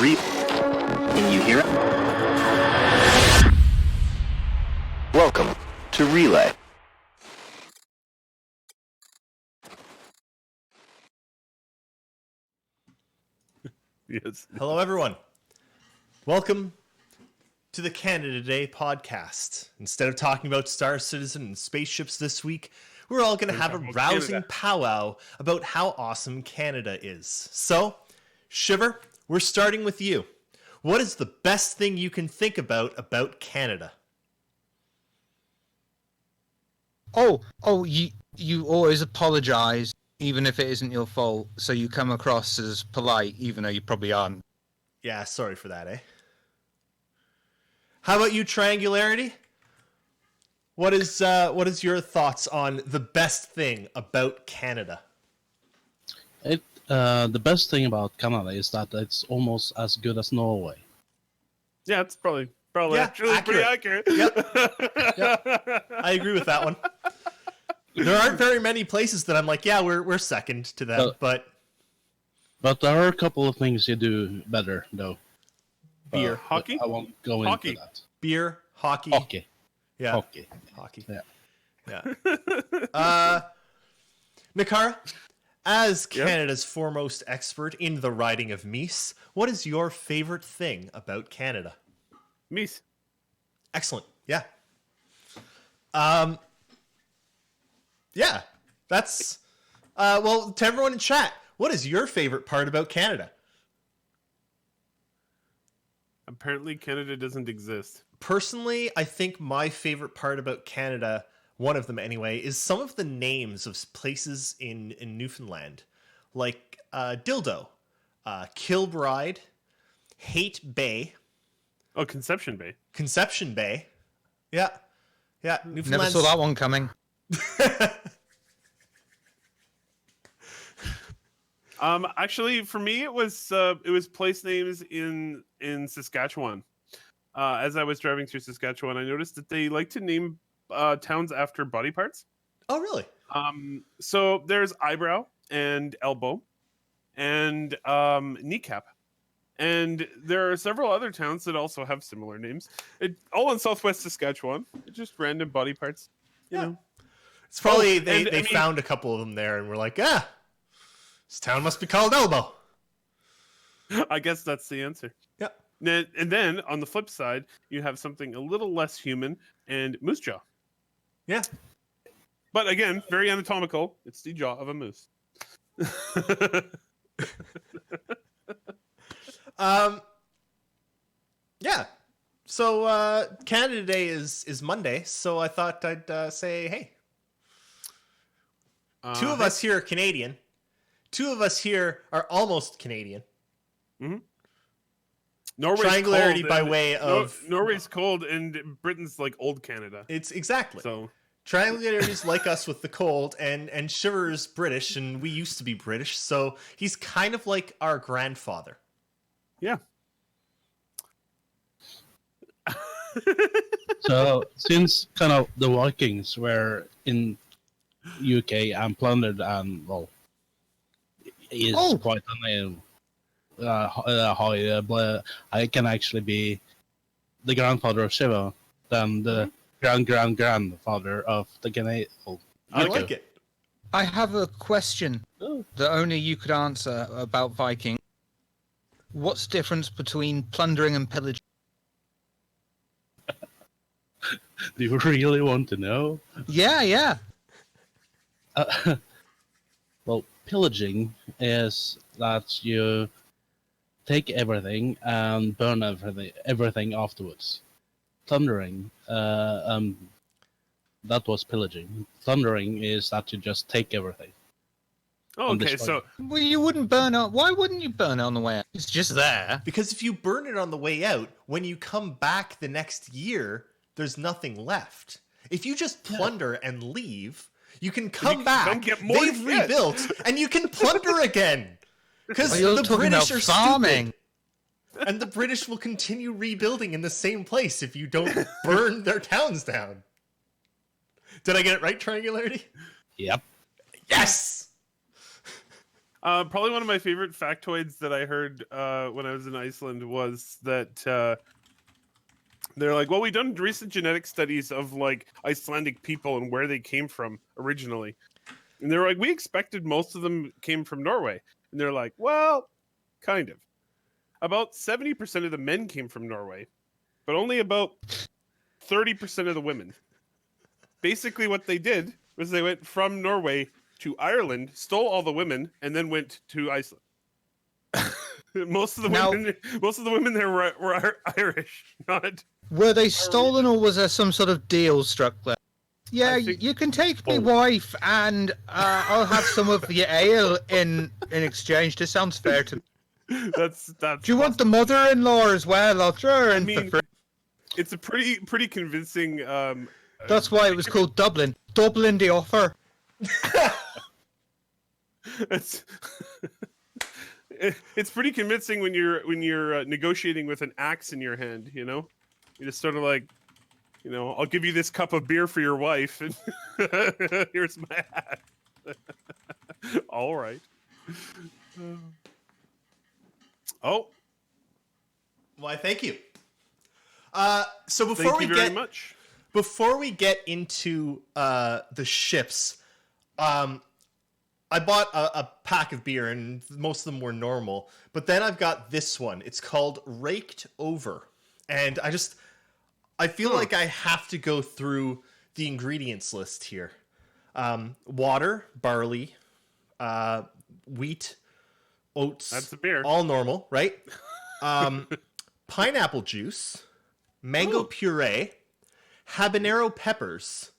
Can you hear it? Welcome to Relay. Yes. Hello, everyone. Welcome to the Canada Day podcast. Instead of talking about Star Citizen and spaceships this week, we're all going to have a rousing powwow about how awesome Canada is. So, Shiver, we're starting with you. What is the best thing you can think about Canada? You always apologize, even if it isn't your fault, so you come across as polite, even though you probably aren't. Yeah, sorry for that, eh? How about you, Triangularity? What is your thoughts on the best thing about Canada? The best thing about Canada is that it's almost as good as Norway. Yeah, it's probably actually pretty accurate. Yep. I agree with that one. There aren't very many places that I'm like, yeah, we're second to them, but there are a couple of things you do better though. Beer, hockey. I won't go into that. Beer, hockey. Yeah. Hockey. Yeah. Nakara, as Canada's foremost expert in the riding of meese, what is your favorite thing about Canada? Meese. Excellent. Yeah. Yeah. That's well, to everyone in chat, what is your favorite part about Canada? Apparently, Canada doesn't exist. Personally, I think my favorite part about Canada, one of them anyway, is some of the names of places in Newfoundland. Like Dildo, Kilbride, Hate Bay. Oh, Conception Bay. Conception Bay. Yeah. Yeah. Never saw that one coming. Actually, for me, it was place names in Saskatchewan. As I was driving through Saskatchewan, I noticed that they like to name towns after body parts. Oh, really? So there's eyebrow and elbow and kneecap. And there are several other towns that also have similar names. All in southwest Saskatchewan. Just random body parts. You know. It's probably they found a couple of them there and were like, this town must be called Elbow. I guess that's the answer. Yeah. And then on the flip side, you have something a little less human and moose jaw. Yeah. But again, very anatomical. It's the jaw of a moose. Yeah. So Canada Day is Monday, so I thought I'd say, hey. Two of us here are Canadian. Two of us here are almost Canadian. Mm-hmm. Norway's Triangularity cold by way of Norway's cold and Britain's like old Canada. It's exactly. So Triangularity's like us with the cold, and Shiver's British, and we used to be British, so he's kind of like our grandfather. Yeah. So since kind of the Vikings were in UK and plundered and is quite high, but I can actually be the grandfather of Shiva than the grandfather of the Canadian. I like it. I have a question that only you could answer about Viking. What's the difference between plundering and pillaging? Do you really want to know? Yeah. Well, pillaging is that you take everything and burn everything afterwards. Plundering, that was pillaging. Plundering is that you just take everything. Oh, okay, so Well, you wouldn't burn it. Why wouldn't you burn it on the way out? It's just there. Because if you burn it on the way out, when you come back the next year, there's nothing left. If you just plunder and leave, you can come back, get more they've rebuilt, and you can plunder again. Because You're the talking British about are farming. stupid. And the British will continue rebuilding in the same place if you don't burn their towns down. Did I get it right, Triangularity? Yep. Yes! Probably one of my favorite factoids that I heard when I was in Iceland was that they're like, well, we've done recent genetic studies of like Icelandic people and where they came from originally. And they're like, we expected most of them came from Norway. And they're like, well, kind of. About 70% of the men came from Norway, but only about 30% of the women. Basically, what they did was they went from Norway to Ireland, stole all the women, and then went to Iceland. Most of the women there were Irish, not. Were they stolen, or was there some sort of deal struck there? Yeah, you can take my wife, and I'll have some of your ale in exchange. This sounds fair to me. That's. Do you want the mother-in-law as well? I'll throw her in for free. It's a pretty convincing. That's why it was called Dublin. Dublin the offer. It's pretty convincing when you're negotiating with an axe in your hand. You know, you just sort of like, you know, I'll give you this cup of beer for your wife, and here's my hat. All right. Oh. Why, thank you. So before we get into the ships, I bought a pack of beer, and most of them were normal. But then I've got this one. It's called Raked Over, and I feel like I have to go through the ingredients list here. Water, barley, wheat, oats. That's a beer. All normal, right? Pineapple juice, mango puree, habanero peppers,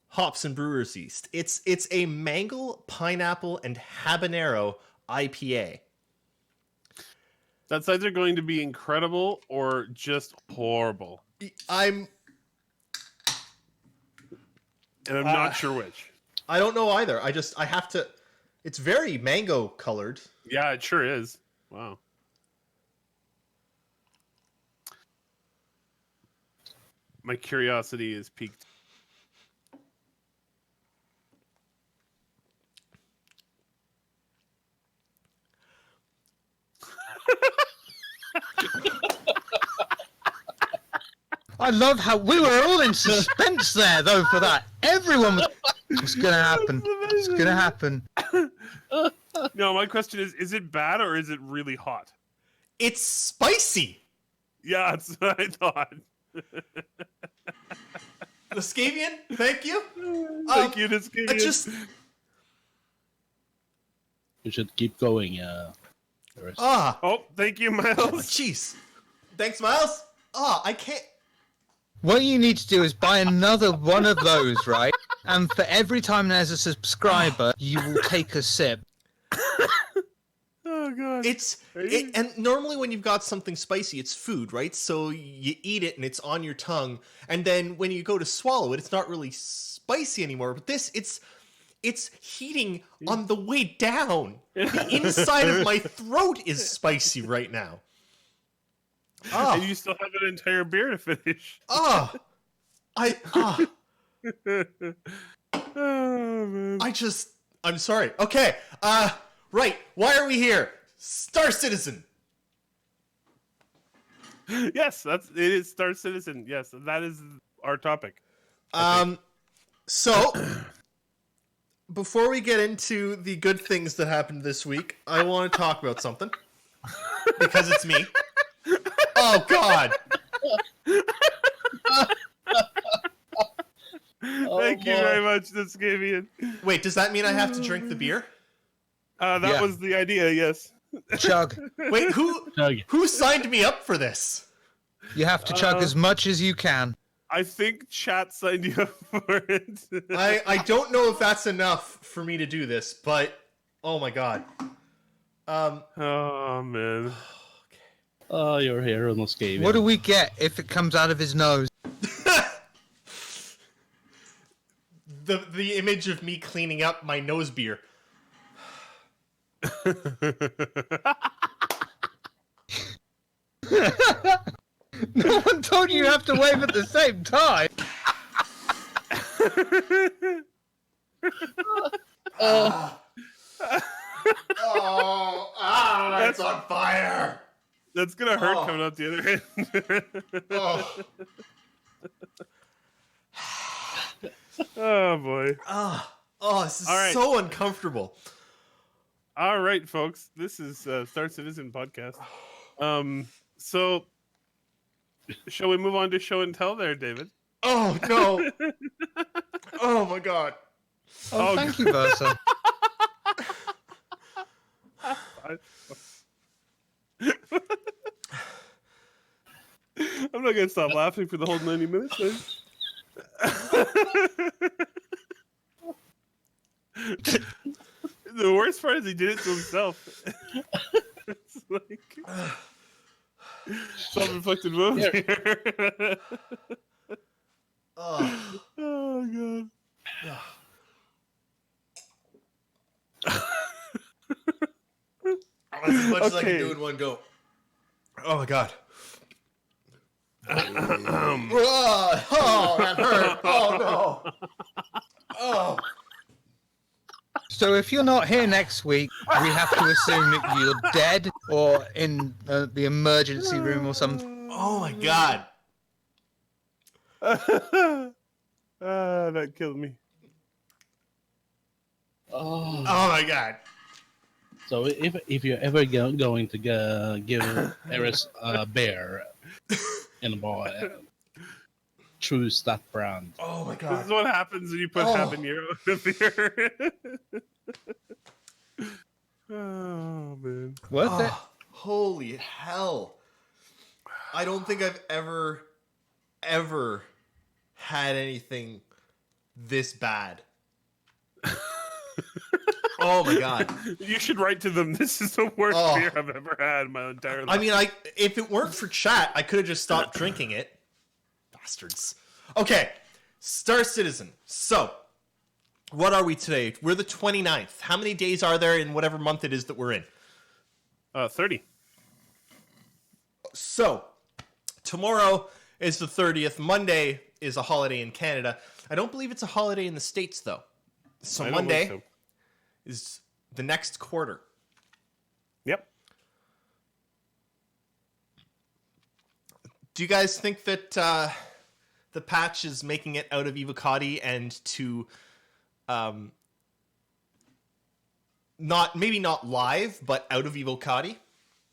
hops and brewer's yeast. It's a mango, pineapple, and habanero IPA. That's either going to be incredible or just horrible. I'm not sure which. I don't know either. I have to. It's very mango colored. Yeah, it sure is. Wow. My curiosity is piqued. I love how we were all in suspense there, though, for that. Everyone was. It's gonna happen. It's gonna happen. No, my question is it bad or is it really hot? It's spicy. Yeah, that's what I thought. Niscavian, thank you. Thank you, Niscavian. You should keep going. Erris. Oh, thank you, Miles. Jeez. Thanks, Miles. I can't. What you need to do is buy another one of those, right? And for every time there's a subscriber, you will take a sip. Oh god. And normally when you've got something spicy, it's food, right? So you eat it and it's on your tongue, and then when you go to swallow it, it's not really spicy anymore. But this, it's heating on the way down. The inside of my throat is spicy right now. And you still have an entire beer to finish. Oh, man. I'm sorry. Okay. Right. Why are we here? Star Citizen. Yes, it is Star Citizen. Yes, that is our topic. So before we get into the good things that happened this week, I want to talk about something because it's me. Oh God. Thank you very much, Niscavian. Wait, does that mean I have to drink the beer? That was the idea, yes. Chug. Wait, who signed me up for this? You have to chug as much as you can. I think chat signed you up for it. I don't know if that's enough for me to do this, but oh my God. Oh man. Oh, your hair almost gave in. What do we get if it comes out of his nose? The image of me cleaning up my nose beer. No one told you have to wave at the same time. It's on fire. That's gonna hurt coming out the other end. Oh. Oh boy. This is All right. so uncomfortable. All right, folks. This is Star Citizen podcast. So shall we move on to show and tell there, David? Oh no. Oh my god. Oh, thank you, Versa. I'm not gonna stop laughing for the whole 90 minutes. Man. The worst part is he did it to himself. It's like self-inflicted wounds here. Oh. Oh god. That's as much as I can Okay. do in one go. Oh my god. Oh, that hurt. Oh no. Oh. So if you're not here next week, we have to assume that you're dead or in the emergency room or something. Oh my god. That killed me. Oh. Oh my god. So if you're ever going to give Erris a bear in a bar, choose that brand. Oh my This god. is what happens when you put habanero in a beer. Oh man. Worth it? Holy hell. I don't think I've ever had anything this bad. Oh my god. You should write to them. This is the worst Oh. beer I've ever had in my entire life. I mean, if it weren't for chat, I could have just stopped drinking it. Bastards. Okay, Star Citizen. So, what are we today? We're the 29th. How many days are there in whatever month it is that we're in? 30. So, tomorrow is the 30th. Monday is a holiday in Canada. I don't believe it's a holiday in the States, though. So, I don't Monday think so. is the next quarter. Yep. Do you guys think that the patch is making it out of Evocati and to not live, but out of Evocati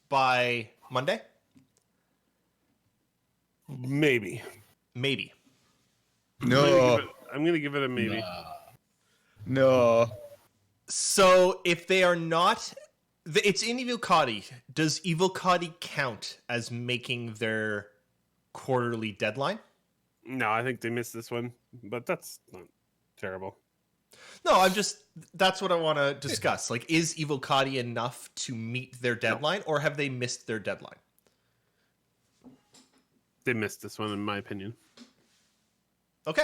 by Monday? Maybe. Maybe. No. I'm gonna give it a maybe. No. So if they are not, it's in Evocati. Does Evocati count as making their quarterly deadline? No, I think they missed this one, but that's not terrible. No, that's what I want to discuss. Like, is Evocati enough to meet their deadline, or have they missed their deadline? They missed this one, in my opinion. Okay.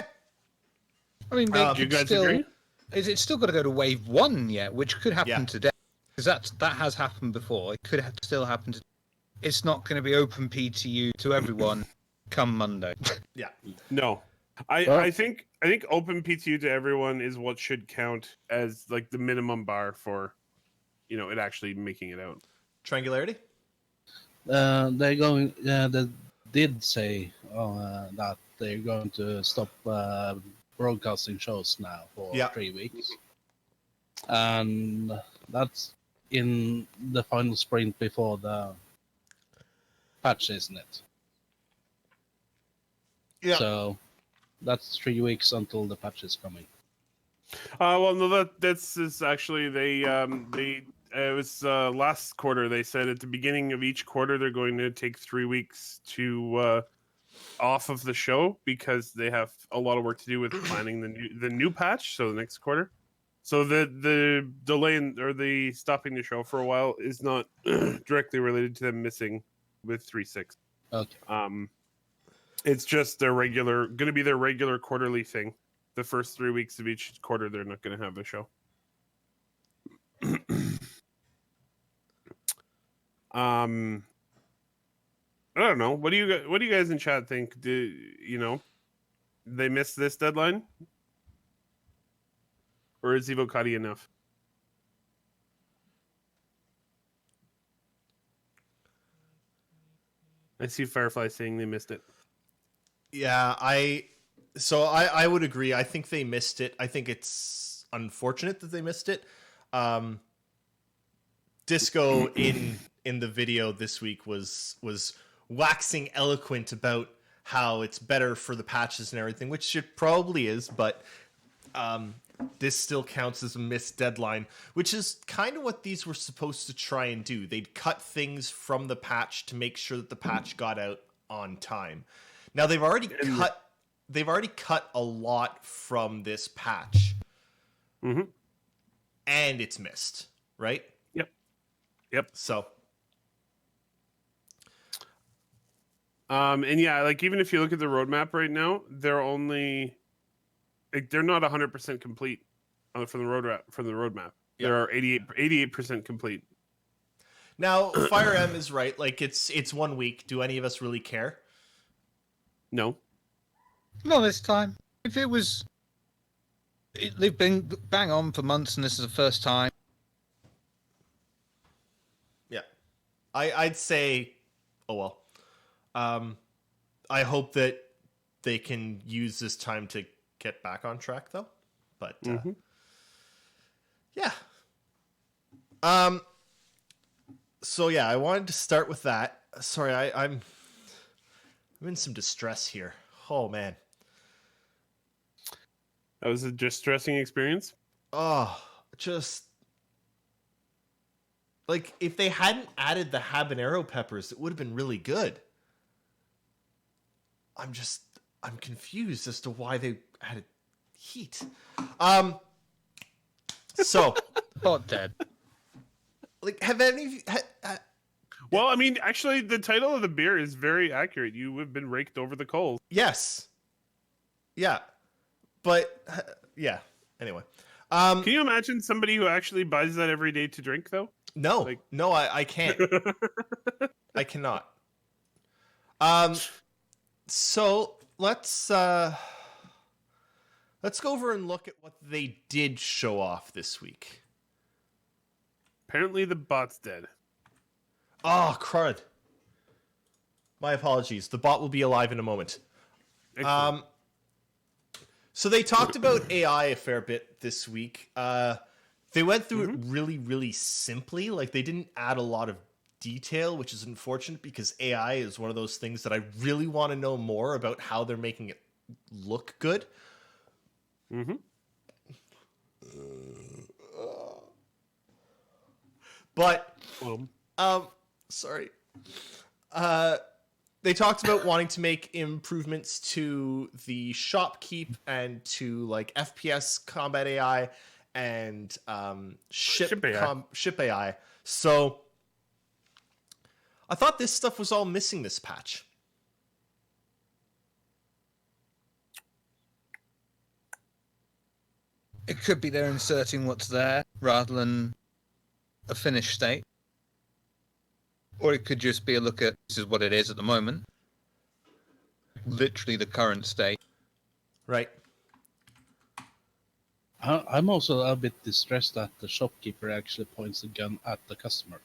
I mean, they Do you could guys still. agree? Is it still got to go to wave 1 yet, which could happen Yeah. today? Because that has happened before. It could still happen today. It's not going to be open PTU to everyone come Monday. Yeah. No, I think open PTU to everyone is what should count as like the minimum bar for, it actually making it out. Triangularity? They're going. They did say that they're going to stop broadcasting shows now for 3 weeks, and that's in the final sprint before the patch, isn't it? Yeah. So that's 3 weeks until the patch is coming. Well, no, that's is actually they it was last quarter. They said at the beginning of each quarter they're going to take 3 weeks to off of the show because they have a lot of work to do with planning the new patch. So the next quarter. So the delay or the stopping the show for a while is not directly related to them missing with 3.6. Okay. It's just going to be their regular quarterly thing. The first 3 weeks of each quarter, they're not going to have a show. I don't know. What do you guys in chat think? They missed this deadline, or is Evocati enough? I see Firefly saying they missed it. Yeah, I would agree. I think they missed it. I think it's unfortunate that they missed it. Disco in the video this week was waxing eloquent about how it's better for the patches and everything, which it probably is, but this still counts as a missed deadline, which is kind of what these were supposed to try and do. They'd cut things from the patch to make sure that the patch got out on time. Now they've already cut a lot from this patch. Mm-hmm. And it's missed, right? Yep. So and yeah, like even if you look at the roadmap right now, they're only they're not 100% complete from the roadmap. Yep. They're 88% complete. Now, Fire M is right. Like it's 1 week. Do any of us really care? No. Not this time. If it was, they've been bang on for months, and this is the first time. Yeah, I'd say, oh well. I hope that they can use this time to get back on track, though. But yeah. So yeah, I wanted to start with that. Sorry, I'm in some distress here. Oh man. That was a distressing experience. Oh, just like if they hadn't added the habanero peppers, it would have been really good. I'm confused as to why they added heat. So Hot dead. like, have any of you? Well, I mean, actually, the title of the beer is very accurate. You have been raked over the coals. Yes. Yeah. But yeah. Anyway. Can you imagine somebody who actually buys that every day to drink, though? No. Like... No, I can't. I cannot. So let's go over and look at what they did show off this week. Apparently, the bot's dead. Oh, crud. My apologies. The bot will be alive in a moment. Excellent. So they talked about AI a fair bit this week. They went through it really, really simply. Like, they didn't add a lot of detail, which is unfortunate because AI is one of those things that I really want to know more about how they're making it look good. Mm-hmm. But, sorry. They talked about wanting to make improvements to the shopkeep and to like FPS combat AI and ship AI. So I thought this stuff was all missing this patch. It could be they're inserting what's there rather than a finished state. Or it could just be a look at this is what it is at the moment. Literally the current state. Right. I'm also a bit distressed that the shopkeeper actually points the gun at the customer.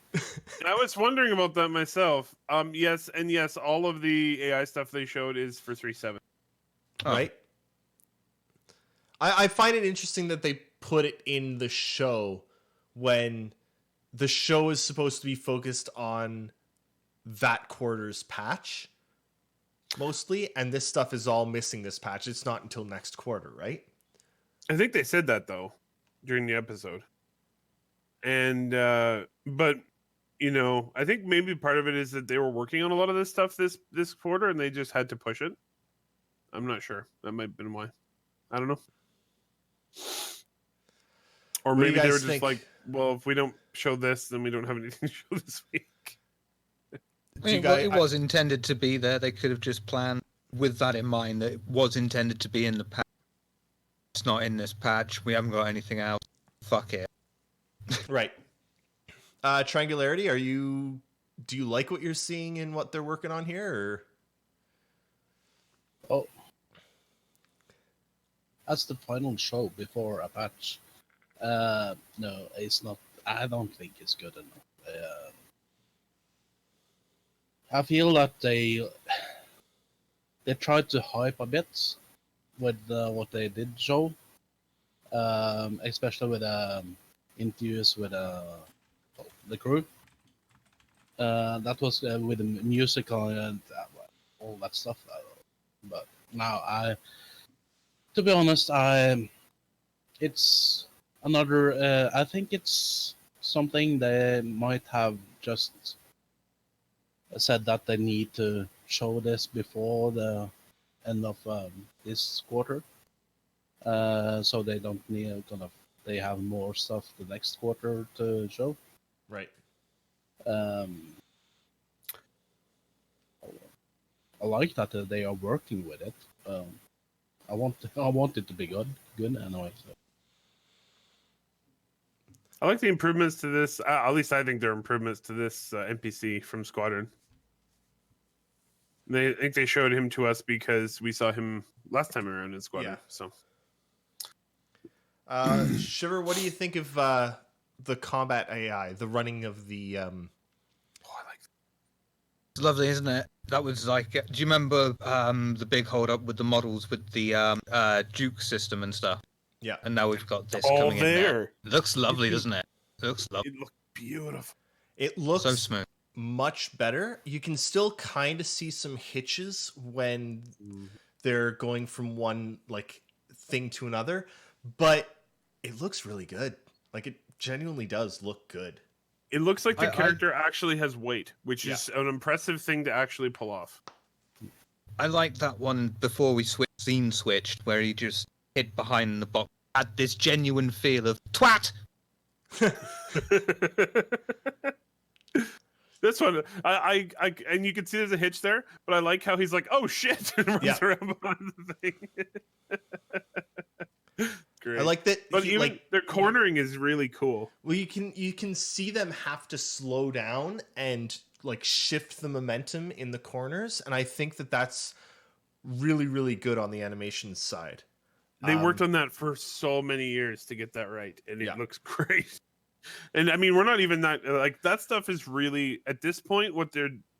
I was wondering about that myself. Yes, all of the AI stuff they showed is for 3.7. Right. I find it interesting that they put it in the show when the show is supposed to be focused on that quarter's patch mostly, and this stuff is all missing this patch. It's not until next quarter, right? I think they said that though during the episode. And but you know, I think maybe part of it is that they were working on a lot of this stuff this quarter and they just had to push it. I'm not sure. That might have been why. I don't know. Or maybe they were just like, well, if we don't show this, then we don't have anything to show this week. It was intended to be there. They could have just planned with that in mind that it was intended to be in the patch. It's not in this patch. We haven't got anything else. Fuck it. Right. Triangularity, do you like what you're seeing in what they're working on here? Or? Oh. That's the final show before a patch. No, it's not. I don't think it's good enough. I feel that they tried to hype a bit with what they did show, especially with interviews with the crew. That was with the musical and all that stuff. But now, to be honest, it's another. I think it's something they might have just said that they need to show this before the end of this quarter, so they don't need they have more stuff the next quarter to show. Right. I like that they are working with it. I want it to be good anyway. So. I like the improvements to this. At least I think they're improvements to this NPC from Squadron. I think they showed him to us because we saw him last time around in Squadron. Yeah. So, Shiver, what do you think of the combat AI, the running of the? I like. It's lovely, isn't it? That was like, do you remember the big hold up with the models with the Duke system and stuff? Yeah. And now we've got this All coming in there. there. It looks lovely, doesn't it? It looks lovely. It looked beautiful. It looks So smooth. much better. You can still kind of see some hitches when they're going from one like thing to another, but it looks really good. Like it genuinely does look good. It looks like the character actually has weight, which is an impressive thing to actually pull off. I like that one before we scene switched, where he just hid behind the box. Had this genuine feel of twat. This one, I and you can see there's a hitch there, but I like how he's like, "Oh shit!" and runs around behind the thing. Great. I like that. But even their cornering is really cool. Well, you can see them have to slow down and like shift the momentum in the corners, and I think that's really, really good on the animation side. They worked on that for so many years to get that right, and it looks great. And I mean, we're not even that like that stuff is really at this point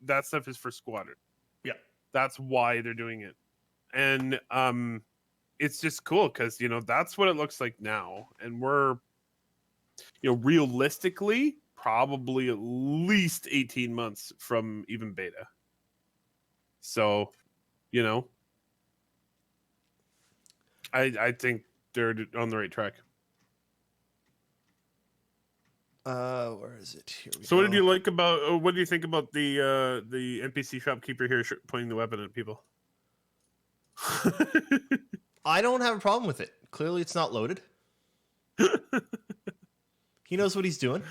that stuff is for Squadron. Yeah, that's why they're doing it, and it's just cool because that's what it looks like now, and we're realistically probably at least 18 months from even beta. So, I think they're on the right track. Where is it? Here we So, go. what did you like about? What do you think about the NPC shopkeeper here pointing the weapon at people? I don't have a problem with it. Clearly, it's not loaded. He knows what he's doing.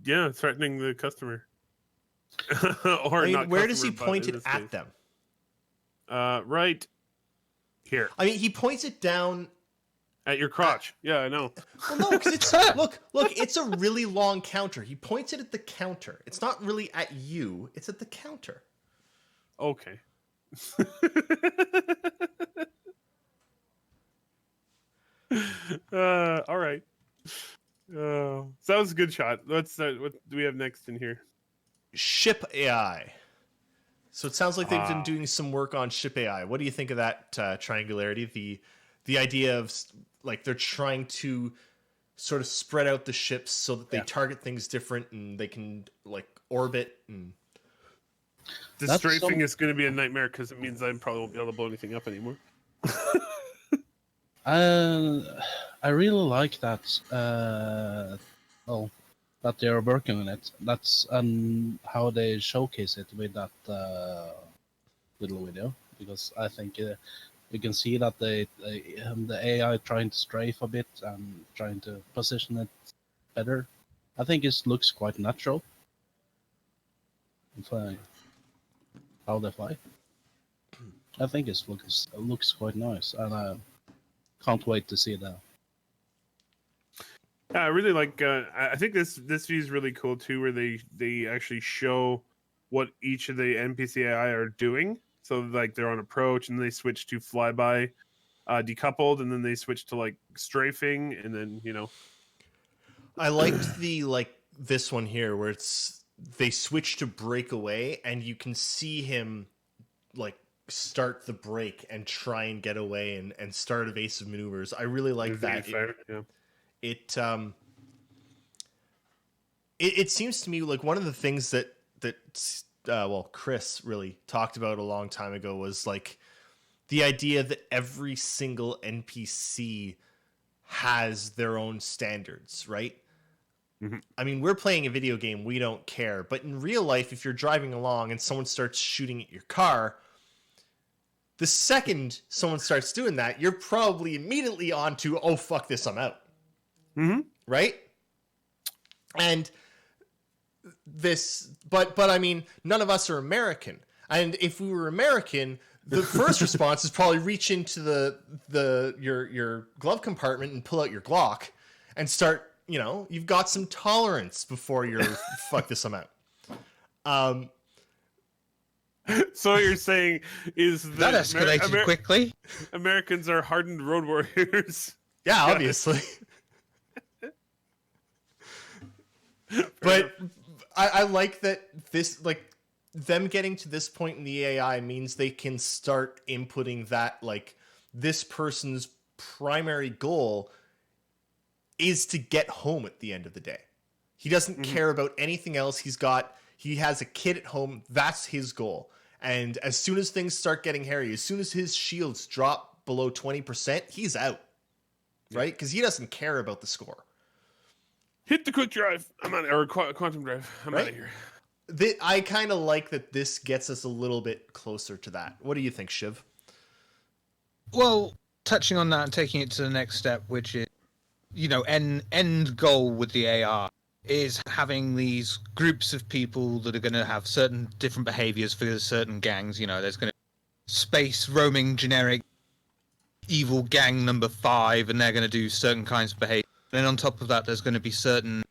Yeah, threatening the customer. Or I mean, not. Where does he customer, point it at case. them? Right here. I mean, he points it down at your crotch. Yeah, I know. Well, no, because it's look, it's a really long counter. He points it at the counter. It's not really at you. It's at the counter. Okay. All right. So that was a good shot. Let's start. What do we have next in here? Ship AI. So it sounds like they've been doing some work on ship AI. What do you think of that triangularity? The idea of like they're trying to sort of spread out the ships so that they target things different and they can like orbit. And... The strafing is going to be a nightmare because it means I probably won't be able to blow anything up anymore. I really like that. That they are working on it. That's how they showcase it with that little video, because I think you can see that the AI trying to strafe a bit and trying to position it better. I think it looks quite natural. How they fly. I think it looks quite nice, and I can't wait to see that. Yeah, I really like. I think this view is really cool too, where they actually show what each of the NPC AI are doing. So like they're on approach, and then they switch to flyby, decoupled, and then they switch to like strafing, and then I liked the this one here where it's they switch to breakaway, and you can see him like start the break and try and get away and start evasive maneuvers. I really like that. It seems to me like one of the things that Chris really talked about a long time ago was like the idea that every single NPC has their own standards, right? Mm-hmm. I mean, we're playing a video game, we don't care. But in real life, if you're driving along and someone starts shooting at your car, the second someone starts doing that, you're probably immediately on to, oh, fuck this, I'm out. Mm-hmm. Right? And but I mean, none of us are American. And if we were American, the first response is probably reach into your glove compartment and pull out your Glock and start, you've got some tolerance before you're fuck this, I'm out. So what you're saying is that escalated quickly. Americans are hardened road warriors. Yeah, obviously. But I like that this, like, them getting to this point in the AI means they can start inputting that, like, this person's primary goal is to get home at the end of the day. He doesn't care about anything else. He has a kid at home. That's his goal. And as soon as things start getting hairy, as soon as his shields drop below 20%, he's out. Right? Because he doesn't care about the score. Hit the quick drive. I'm out, or quantum drive. I'm out of here. I kind of like that this gets us a little bit closer to that. What do you think, Shiv? Well, touching on that and taking it to the next step, which is, end goal with the AR is having these groups of people that are going to have certain different behaviors for certain gangs. There's going to be space roaming generic evil gang number 5, and they're going to do certain kinds of behavior. Then on top of that, there's going to be certain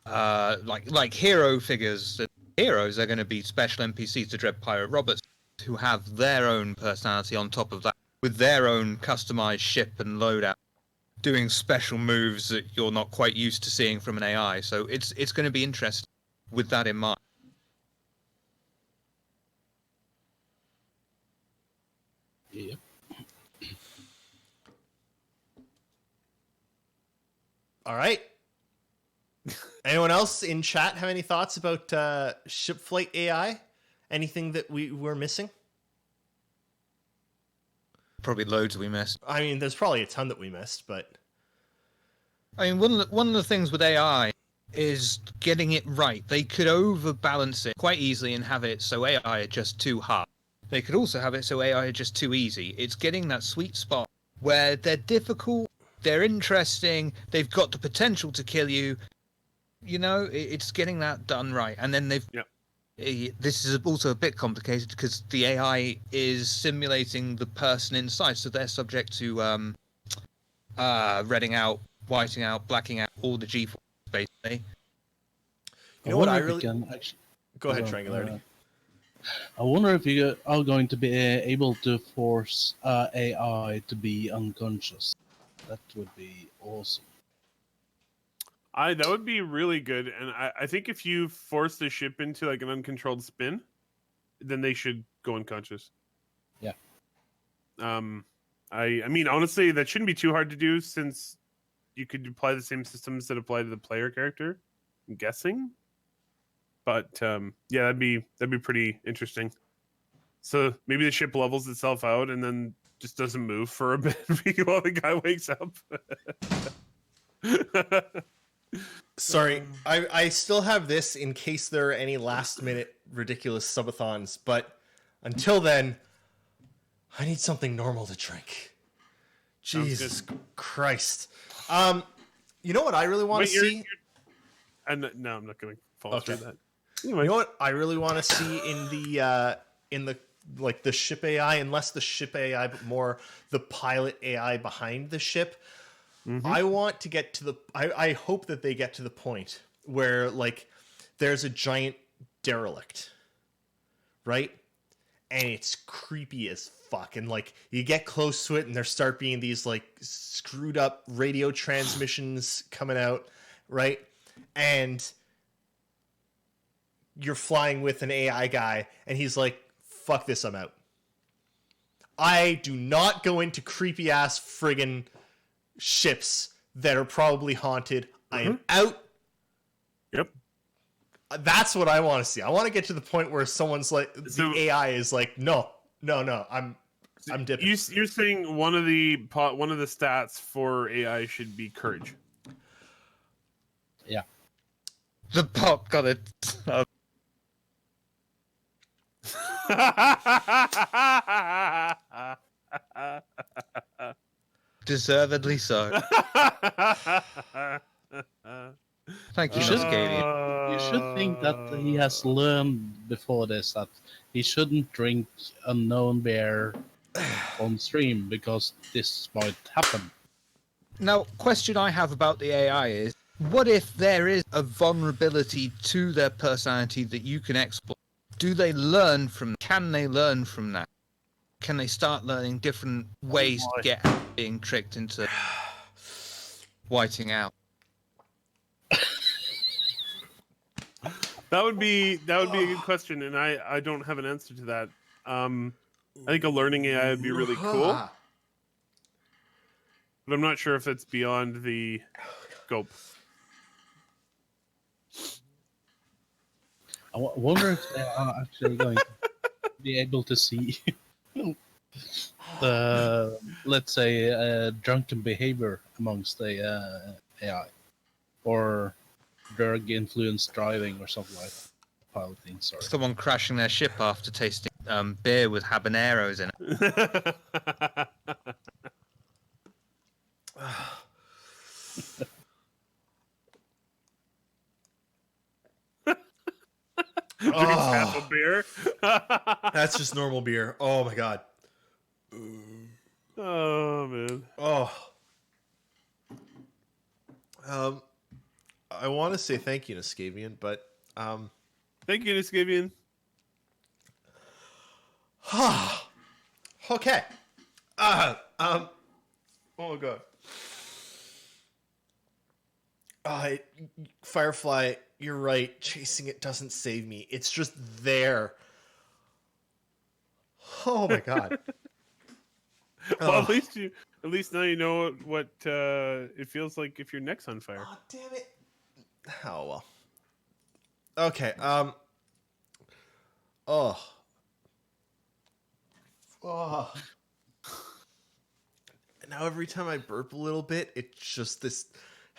like hero figures. Heroes are going to be special NPCs, the Dread Pirate Roberts, who have their own personality on top of that, with their own customized ship and loadout, doing special moves that you're not quite used to seeing from an AI. So it's going to be interesting with that in mind. Yeah. All right. Anyone else in chat have any thoughts about ship flight AI? Anything that we were missing? Probably loads we missed. I mean, there's probably a ton that we missed, but I mean, one of the things with AI is getting it right. They could overbalance it quite easily and have it so AI are just too hard. They could also have it so AI are just too easy. It's getting that sweet spot where they're difficult, they're interesting, they've got the potential to kill you. It's getting that done right. And then this is also a bit complicated because the AI is simulating the person inside, so they're subject to redding out, whiting out, blacking out all the G-forces, basically. You know what I really... Go ahead, Triangularity. I wonder if you are going to be able to force AI to be unconscious. That would be awesome. That would be really good, and I think if you force the ship into like an uncontrolled spin, then they should go unconscious. Yeah. I mean, honestly, that shouldn't be too hard to do since you could apply the same systems that apply to the player character. I'm guessing, but yeah, that'd be pretty interesting. So maybe the ship levels itself out and then just doesn't move for a bit while the guy wakes up. Sorry, I still have this in case there are any last-minute ridiculous subathons, but until then, I need something normal to drink. Jesus Christ. You know what I really want to see? No, I'm not going to follow through that. Anyway. You know what I really want to see in the like the ship AI, and less the ship AI, but more the pilot AI behind the ship? I want to get to I hope that they get to the point where like there's a giant derelict, right? And it's creepy as fuck. And like you get close to it and there start being these like screwed up radio transmissions coming out, right? And you're flying with an AI guy and he's like, fuck this, I'm out. I do not go into creepy ass friggin' ships that are probably haunted. I am out. Yep. That's what I want to see. I want to get to the point where someone's like, the AI is like, no, I'm dipping. You're saying one of the stats for AI should be courage. Yeah. The bot got it. Deservedly so. Thank you, Cascadia. You should think that he has learned before this that he shouldn't drink unknown beer on stream because this might happen. Now, question I have about the AI is, what if there is a vulnerability to their personality that you can exploit? Do they learn from? Can they learn from that? Can they start learning different ways to get out of being tricked into whiting out? That would be a good question, and I don't have an answer to that. I think a learning AI would be really cool, but I'm not sure if it's beyond the scope. I wonder if they are actually going to be able to see, let's say, drunken behavior amongst the AI, or drug-influenced driving or something like that. Piloting, sorry. Someone crashing their ship after tasting beer with habaneros in it. Half a beer. That's just normal beer. Oh my god. Oh man. Oh. I want to say thank you, Niscavian, but Thank you, Niscavian. okay. Oh god. Firefly, you're right. Chasing it doesn't save me. It's just there. Oh my god. Well, at least now you know what it feels like if your neck's on fire. Oh damn it. Oh well. Okay. Oh. Now every time I burp a little bit, it's just this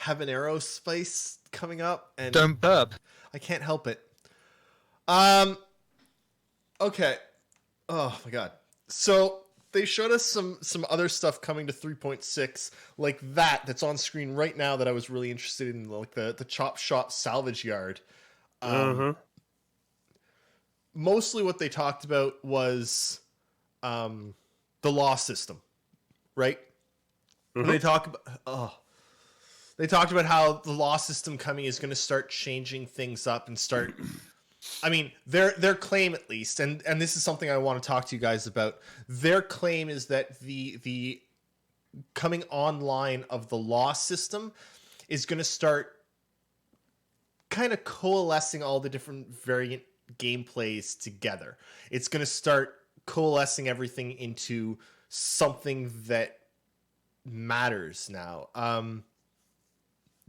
habanero spice coming up, and Don't burp. I can't help it. Okay. Oh my god. So they showed us some other stuff coming to 3.6, like that's on screen right now that I was really interested in, like the Chop Shop Salvage Yard. Mostly what they talked about was the law system, right? They talked about how the law system coming is going to start changing things up and start. I mean, their claim, at least, and this is something I want to talk to you guys about. Their claim is that the coming online of the law system is going to start kind of coalescing all the different variant gameplays together. It's going to start coalescing everything into something that matters now.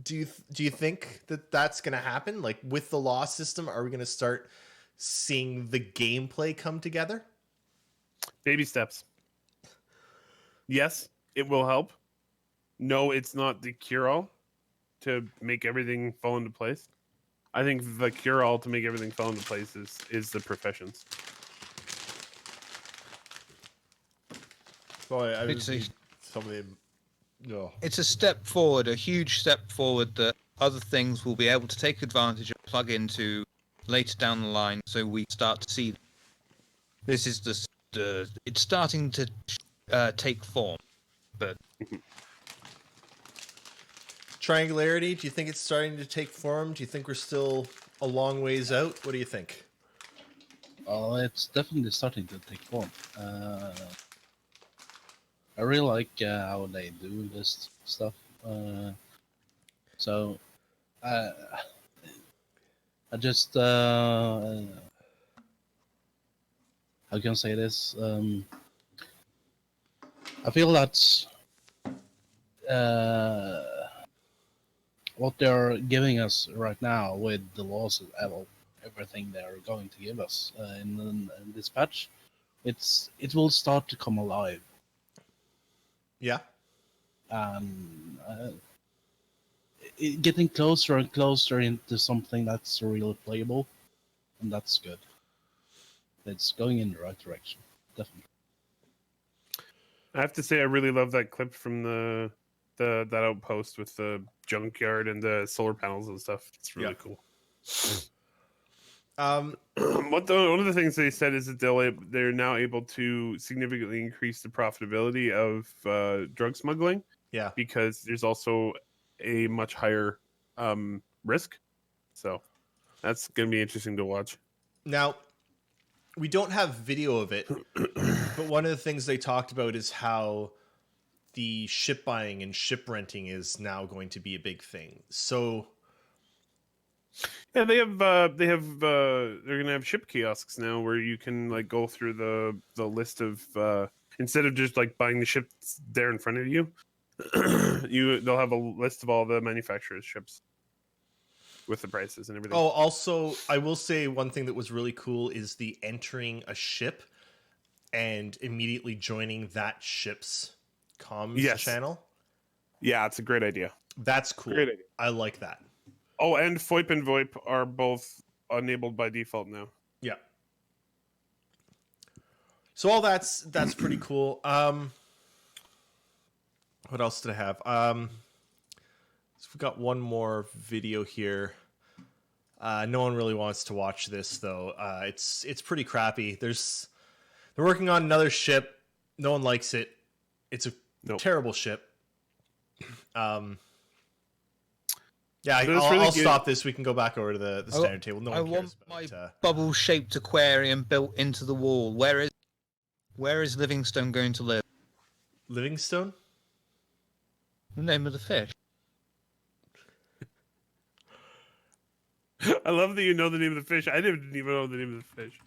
Do you think that that's going to happen? Like with the law system, are we going to start seeing the gameplay come together? Baby steps. Yes, it will help. No, it's not the cure-all to make everything fall into place. I think the cure-all to make everything fall into place is the professions. Boy, It's a step forward, a huge step forward that other things will be able to take advantage of, plug into later down the line, so we start to see. This is it's starting to take form, but Triangularity, do you think it's starting to take form? Do you think we're still a long ways out? What do you think? Oh, it's definitely starting to take form. I really like how they do this stuff. So I just how can I say this? I feel that's what they're giving us right now with the laws and everything they're going to give us in this patch. It will start to come alive. Yeah. Getting closer and closer into something that's really playable, and that's good. It's going in the right direction, definitely. I have to say, I really love that clip from that outpost with the junkyard and the solar panels and stuff. It's really cool. One of the things they said is that they're now able to significantly increase the profitability of drug smuggling. Yeah, because there's also a much higher risk. So that's going to be interesting to watch. Now, we don't have video of it, but one of the things they talked about is how the ship buying and ship renting is now going to be a big thing. So yeah, they're going to have ship kiosks now where you can like go through the list of instead of just like buying the ship there in front of you, they'll have a list of all the manufacturers' ships with the prices and everything. Oh, also, I will say one thing that was really cool is the entering a ship and immediately joining that ship's comms channel. Yeah, it's a great idea. That's cool. Great idea. I like that. Oh, and FOIP and VoIP are both enabled by default now. Yeah. So all that's pretty cool. What else did I have? So we got one more video here. No one really wants to watch this though. It's pretty crappy. They're working on another ship. No one likes it. It's a terrible ship. Yeah, I'll stop this. We can go back over to the standard table. No one cares about my bubble-shaped aquarium built into the wall. Where is Livingstone going to live? Livingstone? The name of the fish. I love that you know the name of the fish. I didn't even know the name of the fish.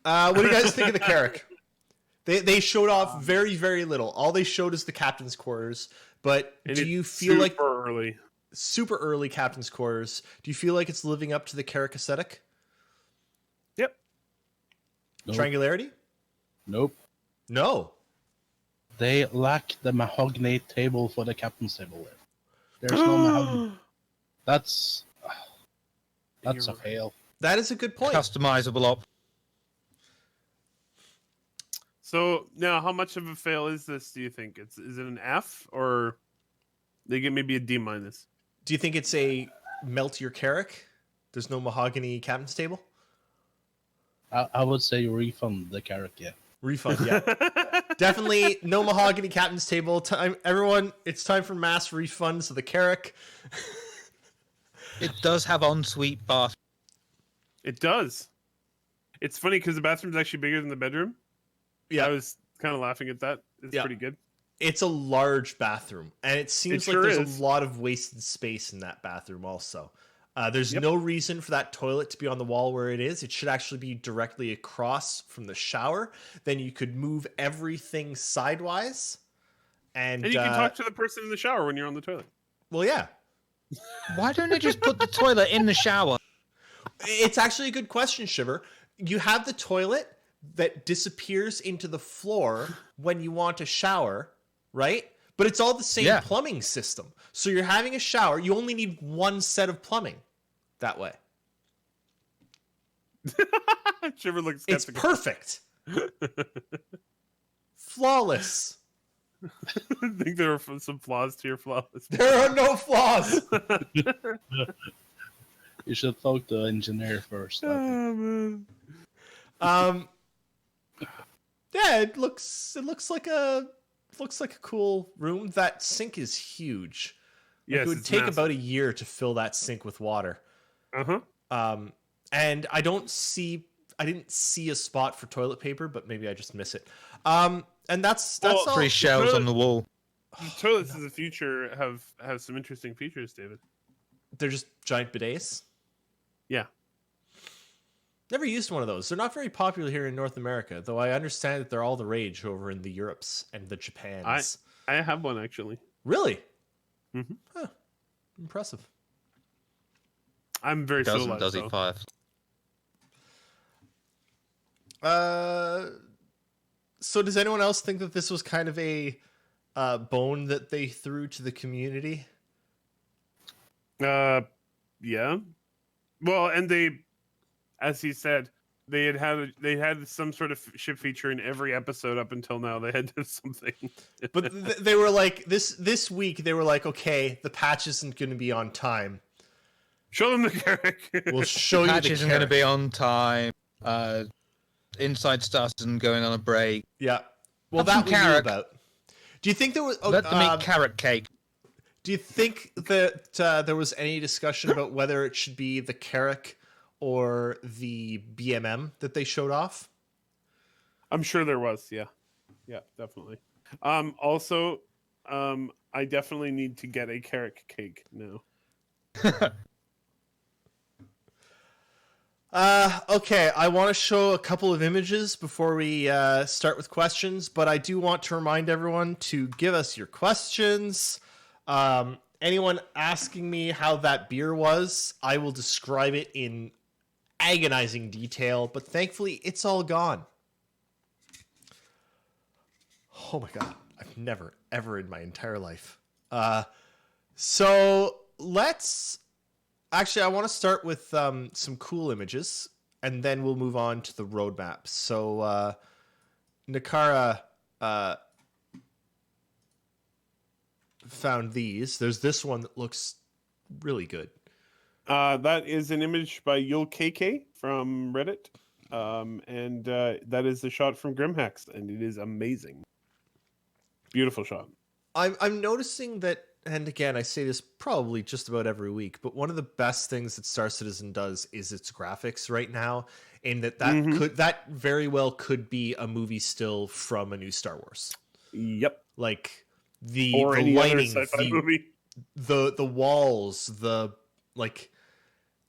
What do you guys think of the Carrack? They showed off very, very little. All they showed is the captain's quarters. But do you feel like super early captain's quarters? Do you feel like it's living up to the Carrack aesthetic? Yep. Nope. Triangularity? Nope. No. They lack the mahogany table for the captain's table. There's no mahogany. That's a fail. That is a good point. Customizable op. So now, how much of a fail is this? Do you think is it an F or they get maybe a D minus? Do you think it's a melt your Carrack? There's no mahogany captain's table. I would say refund the Carrack. Yeah. Refund. Yeah. Definitely no mahogany captain's table. Time, everyone. It's time for mass refunds of the Carrack. It does have ensuite bath. It does. It's funny because the bathroom is actually bigger than the bedroom. Yeah, I was kind of laughing at that. It's pretty good. It's a large bathroom, and it seems like there's a lot of wasted space in that bathroom also. There's no reason for that toilet to be on the wall where it is. It should actually be directly across from the shower. Then you could move everything sidewise. And you can talk to the person in the shower when you're on the toilet. Well, yeah. Why don't they just put the toilet in the shower? It's actually a good question, Shiver. You have the toilet that disappears into the floor when you want to shower, right? But it's all the same plumbing system. So you're having a shower. You only need one set of plumbing that way. Shiver looks skeptical. It's perfect. Flawless. I think there are some flaws to your flawless. There are no flaws. You should talk to the engineer first. Oh, man. Yeah, it looks like a cool room. That sink is huge. Yes, it would take massive. About a year to fill that sink with water. And I didn't see a spot for toilet paper, but maybe I just miss it. And that's all. 3 shelves on the wall. Toilets in the future have some interesting features, David. They're just giant bidets. Yeah. Never used one of those. They're not very popular here in North America, though I understand that they're all the rage over in the Europes and the Japans. I have one actually. Really? Mm-hmm. Huh. Impressive. I'm very Doesn't, civilized, does he, though. Five? So does anyone else think that this was kind of a bone that they threw to the community? Yeah. Well, and they, as he said, they had some sort of ship feature in every episode up until now. They had to have something. But they were like this week. They were like, okay, the patch isn't going to be on time. Show them the Carrick. We'll show you the Patch isn't going to Carrick. be on time. Inside Stars isn't going on a break. Yeah. Well, Have that some we knew Carrick. about. Do you think there was? Let them eat carrot cake. Do you think that there was any discussion about whether it should be the Carrick or the BMM that they showed off? I'm sure there was. Yeah, definitely. Also, I definitely need to get a Carrick cake now. Okay, I want to show a couple of images before we start with questions, but I do want to remind everyone to give us your questions. Anyone asking me how that beer was, I will describe it in agonizing detail, but thankfully it's all gone. Oh my god, I've never, ever in my entire life. So let's... Actually, I want to start with some cool images, and then we'll move on to the roadmap. So, Nakara found these. There's this one that looks really good. That is an image by Yul KK from Reddit, and that is the shot from Grimhex, and it is amazing. Beautiful shot. I'm noticing that, and again, I say this probably just about every week, but one of the best things that Star Citizen does is its graphics right now, and that very well could be a movie still from a new Star Wars. Yep. Like the Any lighting, other sci-fi movie. the walls,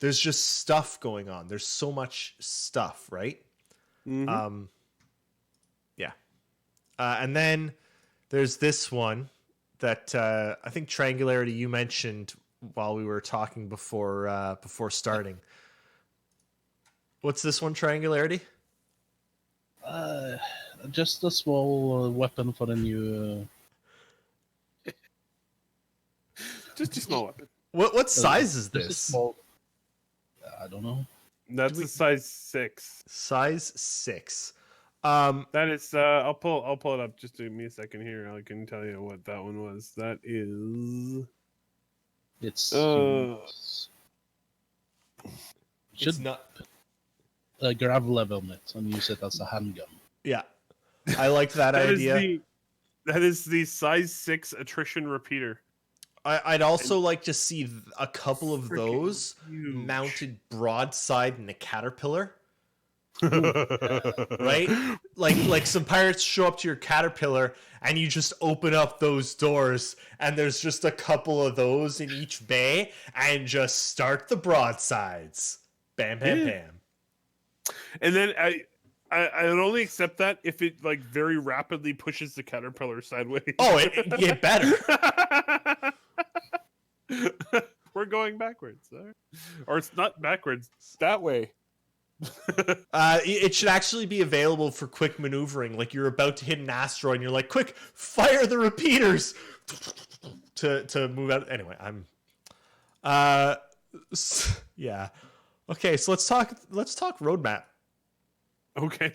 there's just stuff going on. There's so much stuff, right? Mm-hmm. Yeah. And then there's this one that I think Triangularity you mentioned while we were talking before starting. What's this one, Triangularity? Just a small weapon for the new. Just a small weapon. What size is just a this? small. I don't know. That's a size 6. Size 6. That is. I'll pull it up. Just give me a second here. I can tell you what that one was. That is. It's It's not. Grab level it and use it as a handgun. Yeah, I liked that idea. That is the size 6 attrition repeater. I'd also like to see a couple of Freaking those huge. mounted broadside in a caterpillar. Right? Like some pirates show up to your caterpillar and you just open up those doors and there's just a couple of those in each bay and just start the broadsides. Bam, bam, bam. And then I would only accept that if it like very rapidly pushes the caterpillar sideways. Oh, it get better. We're going backwards, or it's not backwards. It's that way. It should actually be available for quick maneuvering. Like you're about to hit an asteroid and you're like, quick, fire the repeaters to move out. Anyway, yeah. Okay, so let's talk roadmap. Okay.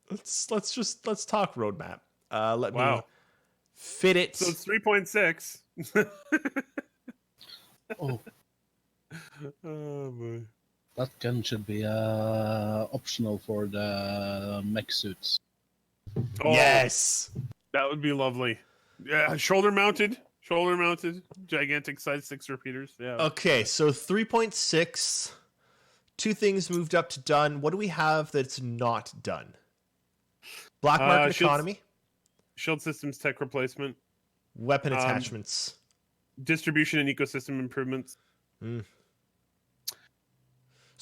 Let's talk roadmap. Let me Wow. fit it. So it's 3.6. Oh, Oh boy. that gun should be optional for the mech suits. Oh, Yes. that would be lovely. Yeah, shoulder mounted, gigantic size 6 repeaters. Yeah. Okay, so 3.6. 2 things moved up to done. What do we have that's not done? Black market economy, Shield systems tech replacement, weapon attachments. distribution and ecosystem improvements.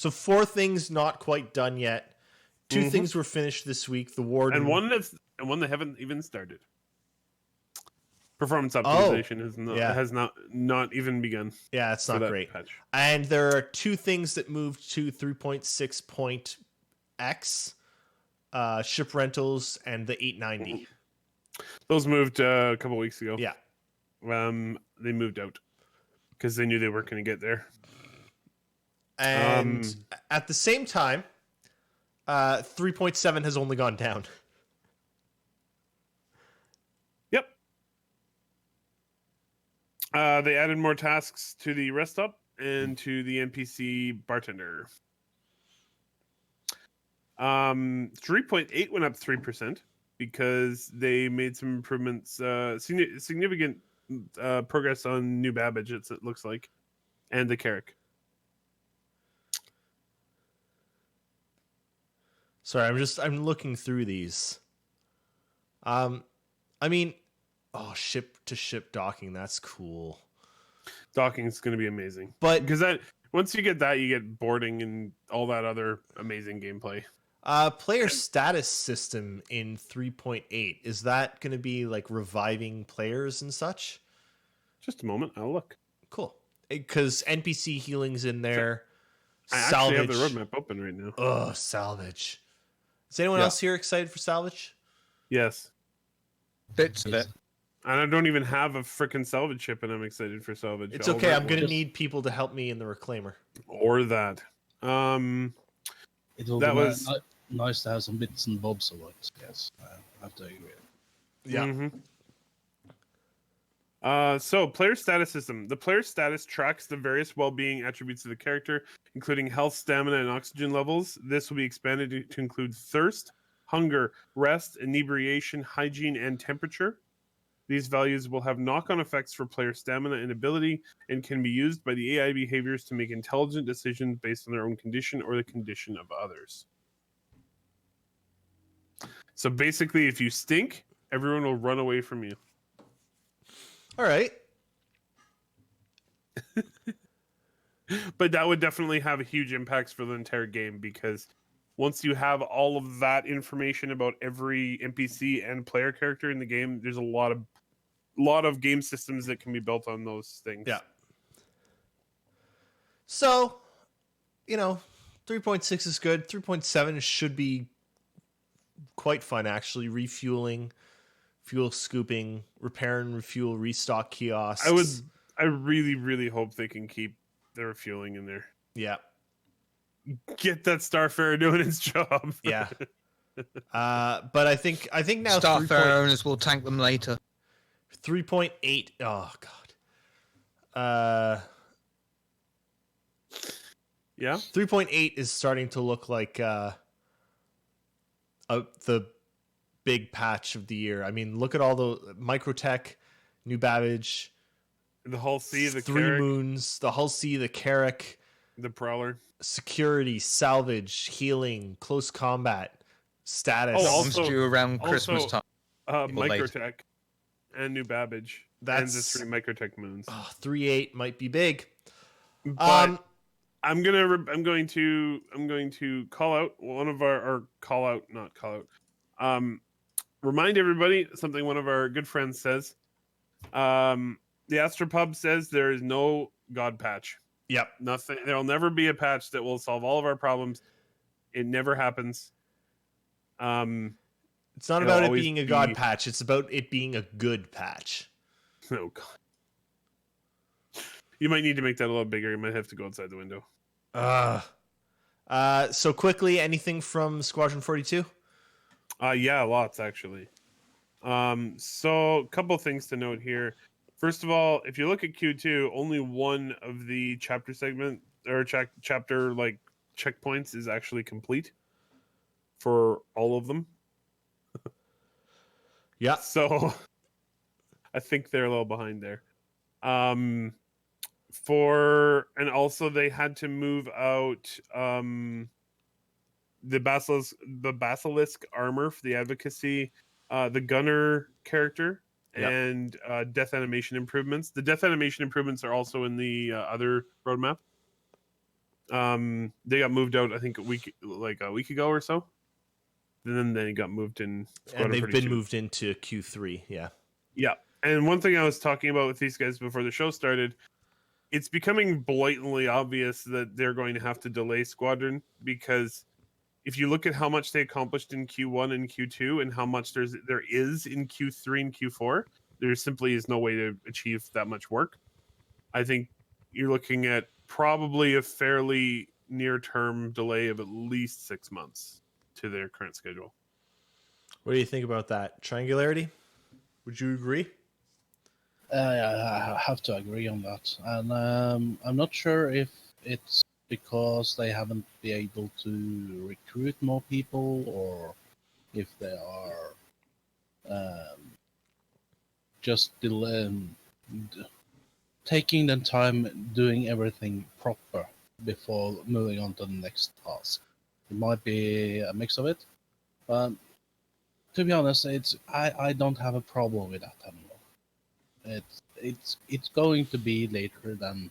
So 4 things not quite done yet. 2 things were finished this week. The Warden and one that haven't even started. Performance optimization has not even begun. Yeah, it's not great. Patch. And there are 2 things that moved to 3.6.x, ship rentals and the 890. Those moved a couple weeks ago. Yeah. They moved out because they knew they weren't going to get there. And at the same time, 3.7 has only gone down. Yep. They added more tasks to the rest stop and to the NPC bartender. 3.8 went up 3% because they made some improvements, significant progress on New Babbage, it looks like, and the Carrick. Sorry, I'm looking through these. I mean, ship to ship docking, that's cool. Docking is going to be amazing. But because once you get that, you get boarding and all that other amazing gameplay. Player status system in 3.8, is that going to be like reviving players and such? Just a moment, I'll look. Cool. Because NPC healing's in there. I actually have the roadmap open right now. Oh, salvage. Is anyone else here excited for salvage? Yes. Bits of it. And I don't even have a freaking salvage ship, and I'm excited for salvage. It's okay. I'm going to need people to help me in the reclaimer. Or that. It will that be was nice to have some bits and bobs of it. Yes, I have to agree. Yeah. So, player status system. The player status tracks the various well-being attributes of the character, including health, stamina, and oxygen levels. This will be expanded to include thirst, hunger, rest, inebriation, hygiene, and temperature. These values will have knock-on effects for player stamina and ability, and can be used by the AI behaviors to make intelligent decisions based on their own condition or the condition of others. So basically, if you stink, everyone will run away from you. All right. But that would definitely have huge impacts for the entire game, because once you have all of that information about every NPC and player character in the game, there's a lot of game systems that can be built on those things. Yeah. So, 3.6 is good. 3.7 should be quite fun, actually. Refueling, fuel scooping, repair and refuel, restock kiosks. I really, really hope they can keep their refueling in there. Yeah. Get that Starfarer doing its job. Yeah. But I think now Starfarer owners will tank them later. 3.8. Oh god. Yeah. 3.8 is starting to look like the big patch of the year. I mean, look at all the Microtech, New Babbage, The Hull C, the Three Carrick, Moons, the Hull C, the Carrick, the Prowler, security, salvage, healing, close combat, status. Oh, Comes also- due around Christmas time. Microtech, and New Babbage. That's and the 3 Microtech moons. 3.8 might be big. But I'm going to call out one of remind everybody something one of our good friends says. The Astropub says there is no God patch. Yep. Nothing. There'll never be a patch that will solve all of our problems. It never happens. It's not about it being a God patch. It's about it being a good patch. Oh God. You might need to make that a little bigger. You might have to go outside the window. So quickly, anything from Squadron 42? Yeah, lots actually. So a couple things to note here. First of all, if you look at Q2, only one of the chapter segment or chapter like checkpoints is actually complete for all of them. Yeah. So I think they're a little behind there. And also they had to move out the basilisk armor for the advocacy, the gunner character, and death animation improvements. The death animation improvements are also in the other roadmap. They got moved out, I think, a week ago or so. And then they got moved in. And they've been moved into Q3. Yeah. Yeah. And one thing I was talking about with these guys before the show started, it's becoming blatantly obvious that they're going to have to delay Squadron, because if you look at how much they accomplished in Q1 and Q2 and how much there is in Q3 and Q4, there simply is no way to achieve that much work. I think you're looking at probably a fairly near-term delay of at least 6 months to their current schedule. What do you think about that? Triangularity? Would you agree? I have to agree on that. And I'm not sure if it's because they haven't been able to recruit more people, or if they are just taking the time doing everything proper before moving on to the next task. It might be a mix of it, but to be honest, I don't have a problem with that anymore. It's going to be later than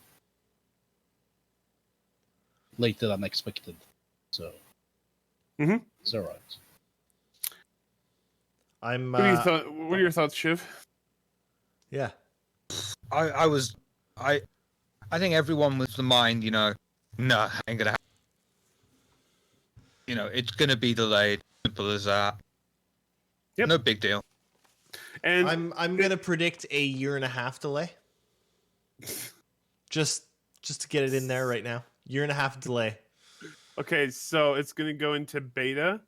expected, so it's all right. I'm. What are your thoughts, Shiv? Yeah. I think everyone was the mind, no, ain't gonna happen. It's gonna be delayed. Simple as that. Yep. No big deal. And I'm gonna predict a 1.5 year delay. Just to get it in there right now. 1.5 year delay. Okay, so it's gonna go into beta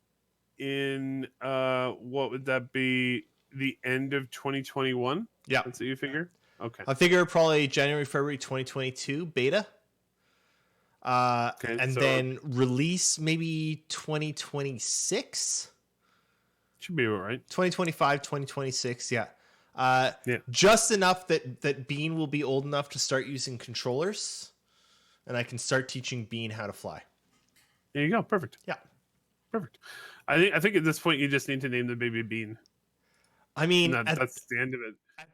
in what would that be? The end of 2021? Yeah. That's what you figure? Okay. I figure probably January, February 2022 beta. Okay, and then release maybe 2026. Should be all right. 2025, 2026, yeah. Yeah. Just enough that Bean will be old enough to start using controllers, and I can start teaching Bean how to fly. There you go. Perfect. Yeah. Perfect. I think at this point you just need to name the baby Bean. I mean, that's the end of it. At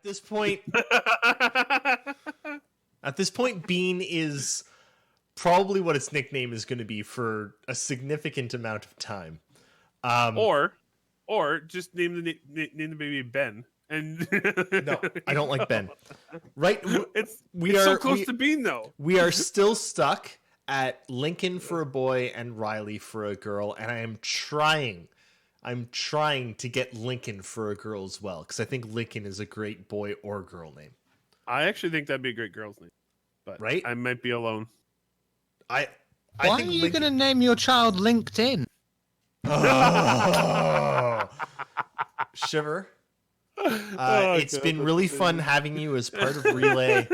this point, Bean is probably what its nickname is going to be for a significant amount of time. Or just name the baby Ben. And no, I don't like Ben. Right? It's so close to Bean, though. We are still stuck at Lincoln for a boy and Riley for a girl, and I'm trying to get Lincoln for a girl as well, because I think Lincoln is a great boy or girl name. I actually think that'd be a great girl's name, but right? I might be alone. Why are you going to name your child LinkedIn? Oh. Shiver. It's been really fun having you as part of Relay.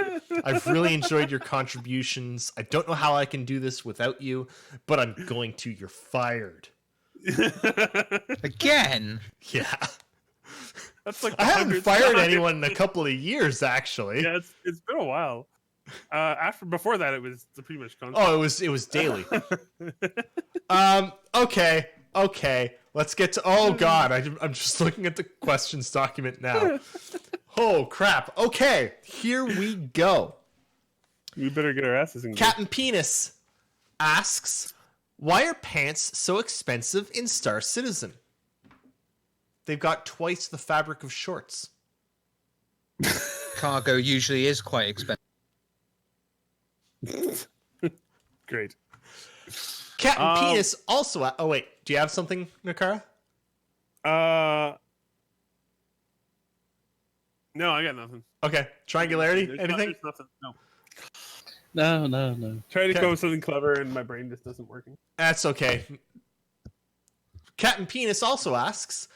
I've really enjoyed your contributions. I don't know how I can do this without you, but I'm going to. You're fired. Again? Yeah. That's like I haven't fired anyone in a couple of years, actually. Yeah, it's been a while. Before that, it was pretty much constant. Oh, it was daily. Okay. Let's get to. Oh God, I'm just looking at the questions document now. Oh crap. Okay, here we go. We better get our asses in. Captain Penis asks, "Why are pants so expensive in Star Citizen? They've got twice the fabric of shorts." Cargo usually is quite expensive. Great. Captain Penis also. Oh wait, do you have something, Nakara? No, I got nothing. Okay, triangularity. Anything? There's nothing. No. No. Try to come up with something clever, and my brain just isn't working. That's okay. Captain Penis also asks,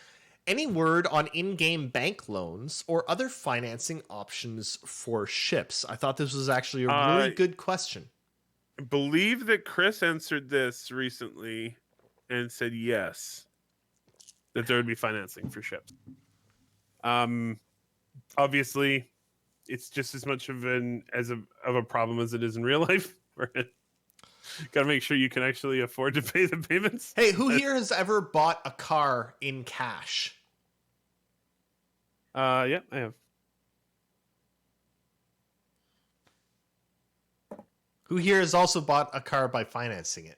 any word on in-game bank loans or other financing options for ships? I thought this was actually a really good question. I believe that Chris answered this recently and said yes, that there would be financing for ships. Obviously, it's just as much of a problem as it is in real life. Got to make sure you can actually afford to pay the payments. Hey, who here has ever bought a car in cash? Yeah, I have. Who here has also bought a car by financing it?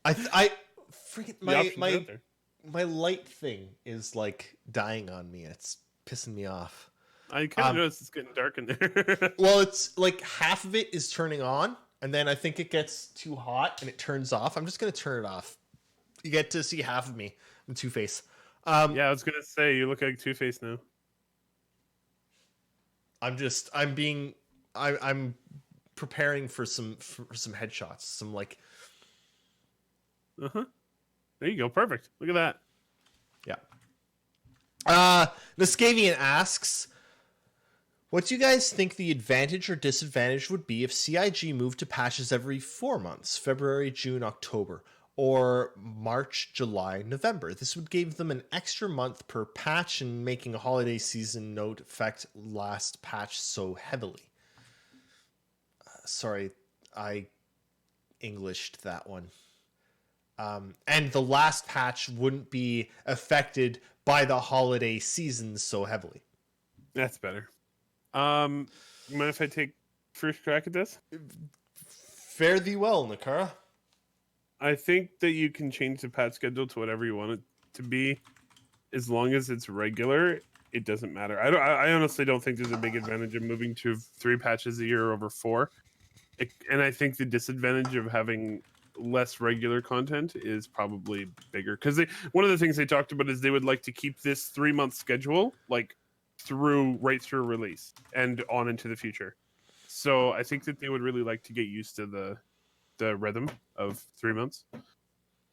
I freaking my light thing is like dying on me. It's pissing me off. I kind of noticed it's getting dark in there. Well, it's like half of it is turning on, and then I think it gets too hot and it turns off. I'm just gonna turn it off. You get to see half of me. I'm Two-Face. Yeah, I was gonna say you look like Two-Face now. I'm preparing for some headshots. Some like. There you go. Perfect. Look at that. Yeah. Niscavian asks, what do you guys think the advantage or disadvantage would be if CIG moved to patches every 4 months, February, June, October, or March, July, November? This would give them an extra month per patch and making a holiday season note affect last patch so heavily. Sorry, I Englished that one. And the last patch wouldn't be affected by the holiday season so heavily. That's better. You mind if I take first crack at this? Fare thee well, Nakara. I think that you can change the patch schedule to whatever you want it to be, as long as it's regular. It doesn't matter. I honestly don't think there's a big advantage of moving to 3 patches a year over 4. And I think the disadvantage of having less regular content is probably bigger, because one of the things they talked about is they would like to keep this 3-month schedule like right through release and on into the future. So I think that they would really like to get used to the rhythm of 3 months.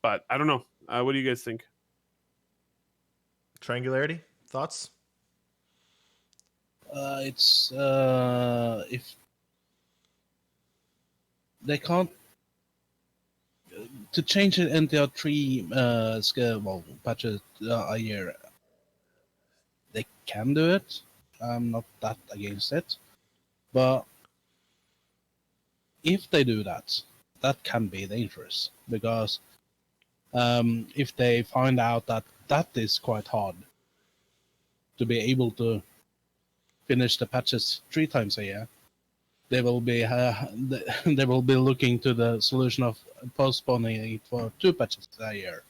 But I don't know. What do you guys think? Triangularity thoughts? It's if they can't to change it into a 3 patches a year. They can do it. I'm not that against it, but if they do that, that can be dangerous, because if they find out that is quite hard to be able to finish the patches 3 times a year, they will be looking to the solution of postponing it for 2 patches a year,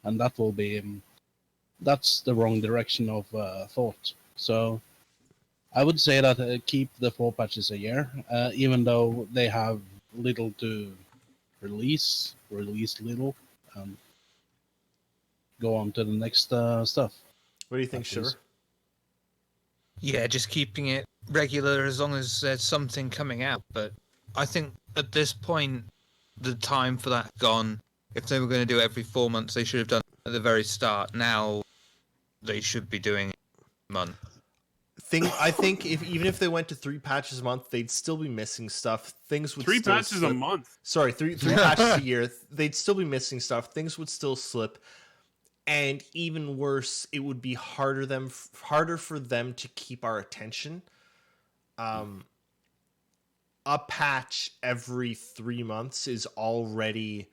and that will be that's the wrong direction of thought. So I would say that keep the 4 patches a year, even though they have little to release little, and go on to the next stuff. What do you think, Shiver? Yeah, just keeping it regular as long as there's something coming out. But I think at this point, the time for that gone. If they were going to do it every 4 months, they should have done it at the very start. Now they should be doing it a month. I think even if they went to 3 patches a month, they'd still be missing stuff. Things would 3 still patches slip. a month. Sorry, 3 patches a year. They'd still be missing stuff. Things would still slip. And even worse, it would be harder for them to keep our attention. A patch every 3 months is already...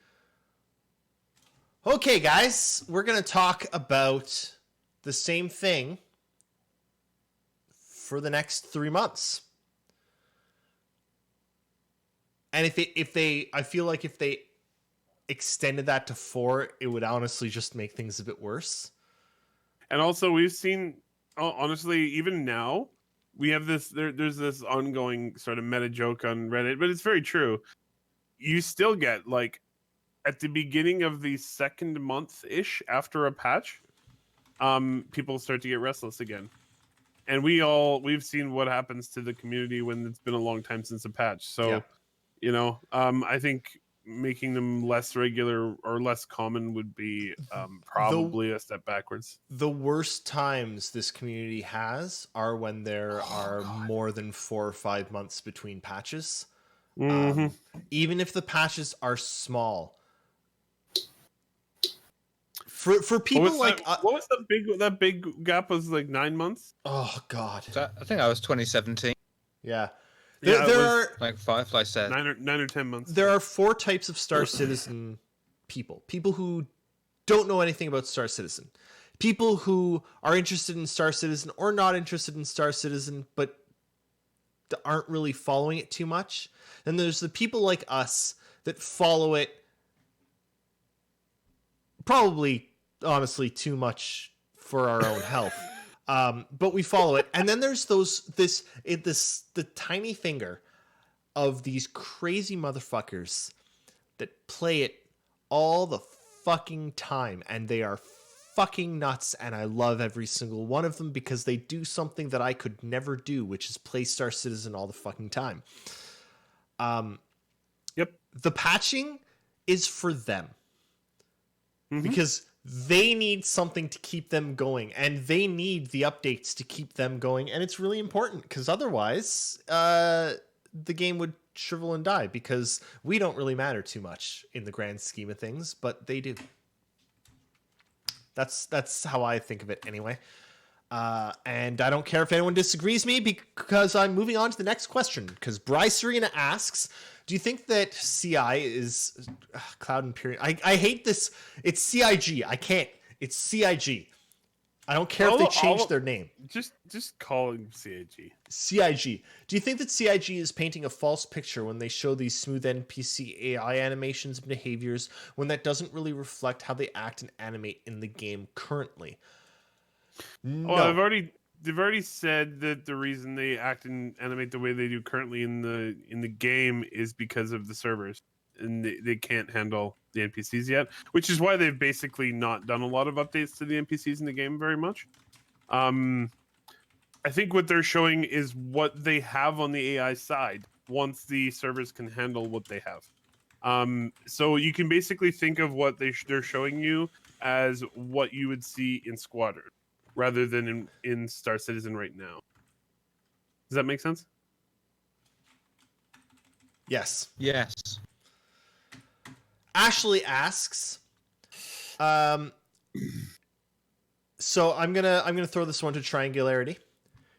Okay, guys, we're going to talk about the same thing for the next 3 months. And I feel like if they extended that to 4, it would honestly just make things a bit worse. And also, we've seen, honestly, even now, we have there's this ongoing sort of meta joke on Reddit, but it's very true. You still get, like, at the beginning of the second month-ish after a patch, people start to get restless again. And we've seen what happens to the community when it's been a long time since a patch. So, yeah. I think making them less regular or less common would be probably a step backwards. The worst times this community has are when there are more than 4 or 5 months between patches. Mm-hmm. Even if the patches are small. For people what was that big gap was like 9 months? Oh God. I think that was 2017. Yeah. There are, like Firefly said, 9 or 10 months. There are 4 types of Star Citizen people. People who don't know anything about Star Citizen. people who are interested in Star Citizen or not interested in Star Citizen, but aren't really following it too much. Then there's the people like us that follow it probably, honestly, too much for our own health. But we follow it. And then there's the tiny finger of these crazy motherfuckers that play it all the fucking time, and they are fucking nuts, and I love every single one of them because they do something that I could never do, which is play Star Citizen all the fucking time. Yep. The patching is for them. Because they need something to keep them going, and they need the updates to keep them going, and it's really important, because otherwise the game would shrivel and die, because we don't really matter too much in the grand scheme of things, but they do. That's how I think of it anyway. And I don't care if anyone disagrees with me, because I'm moving on to the next question, because Bryce Arena asks, do you think that CI is Cloud Imperium? I hate this. It's CIG. I can't. It's CIG. I don't care if they change their name. Just call him CIG. CIG. Do you think that CIG is painting a false picture when they show these smooth NPC AI animations and behaviors when that doesn't really reflect how they act and animate in the game currently? No. Well, they've already said that the reason they act and animate the way they do currently in the game is because of the servers, and they can't handle the NPCs yet, which is why they've basically not done a lot of updates to the NPCs in the game very much. I think what they're showing is what they have on the AI side once the servers can handle what they have. So you can basically think of what they're showing you as what you would see in Squadron, rather than in Star Citizen right now. Does that make sense? Yes. Yes. Ashley asks, so I'm gonna throw this one to Triangularity.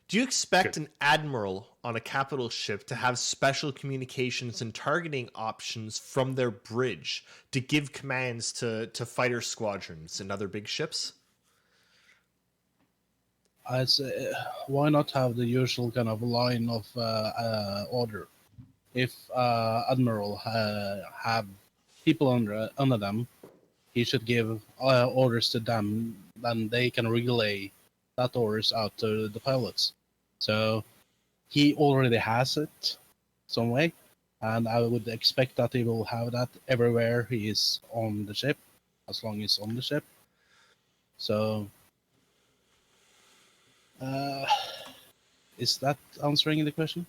Do you expect an admiral on a capital ship to have special communications and targeting options from their bridge to give commands to fighter squadrons and other big ships? I'd say, why not have the usual kind of line of order? If Admiral have people under them, he should give orders to them, then they can relay that orders out to the pilots. So he already has it some way, and I would expect that he will have that everywhere he is on the ship, as long as he's on the ship. So is that answering the question?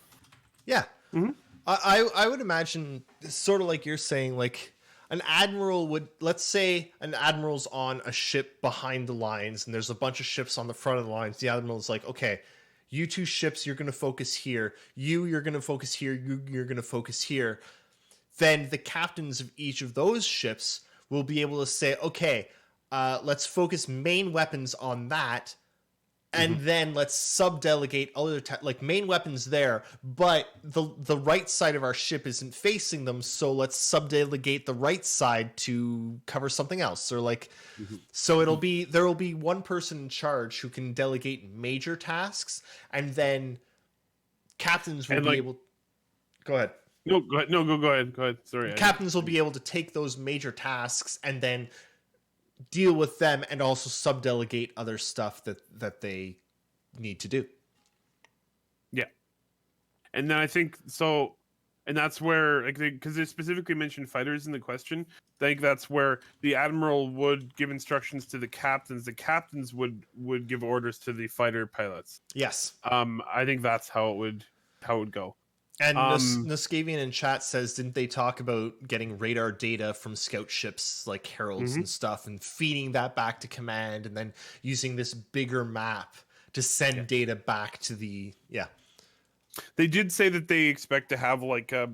Yeah. Mm-hmm. I would imagine, sort of like you're saying, like an admiral would, let's say an admiral's on a ship behind the lines and there's a bunch of ships on the front of the lines. The admiral's like, okay, you two ships, you're going to focus here. You're going to focus here. You're going to focus here. Then the captains of each of those ships will be able to say, okay, let's focus main weapons on that. And then let's sub-delegate other like main weapons there, but the right side of our ship isn't facing them, so let's sub-delegate the right side to cover something else. Or like, so there will be one person in charge who can delegate major tasks, and then captains will be able. Go ahead. No, go ahead. No, go ahead. Go ahead. Sorry. Captains will be able to take those major tasks and then deal with them and also sub-delegate other stuff that they need to do. Yeah. And then I think so, and that's where, like, because they specifically mentioned fighters in the question, I think that's where the admiral would give instructions to the captains. The captains would give orders to the fighter pilots. Yes. I think that's how it would go. And Nuskavian in chat says, didn't they talk about getting radar data from scout ships like Heralds and stuff and feeding that back to command and then using this bigger map to send data back to the... Yeah. They did say that they expect to have like a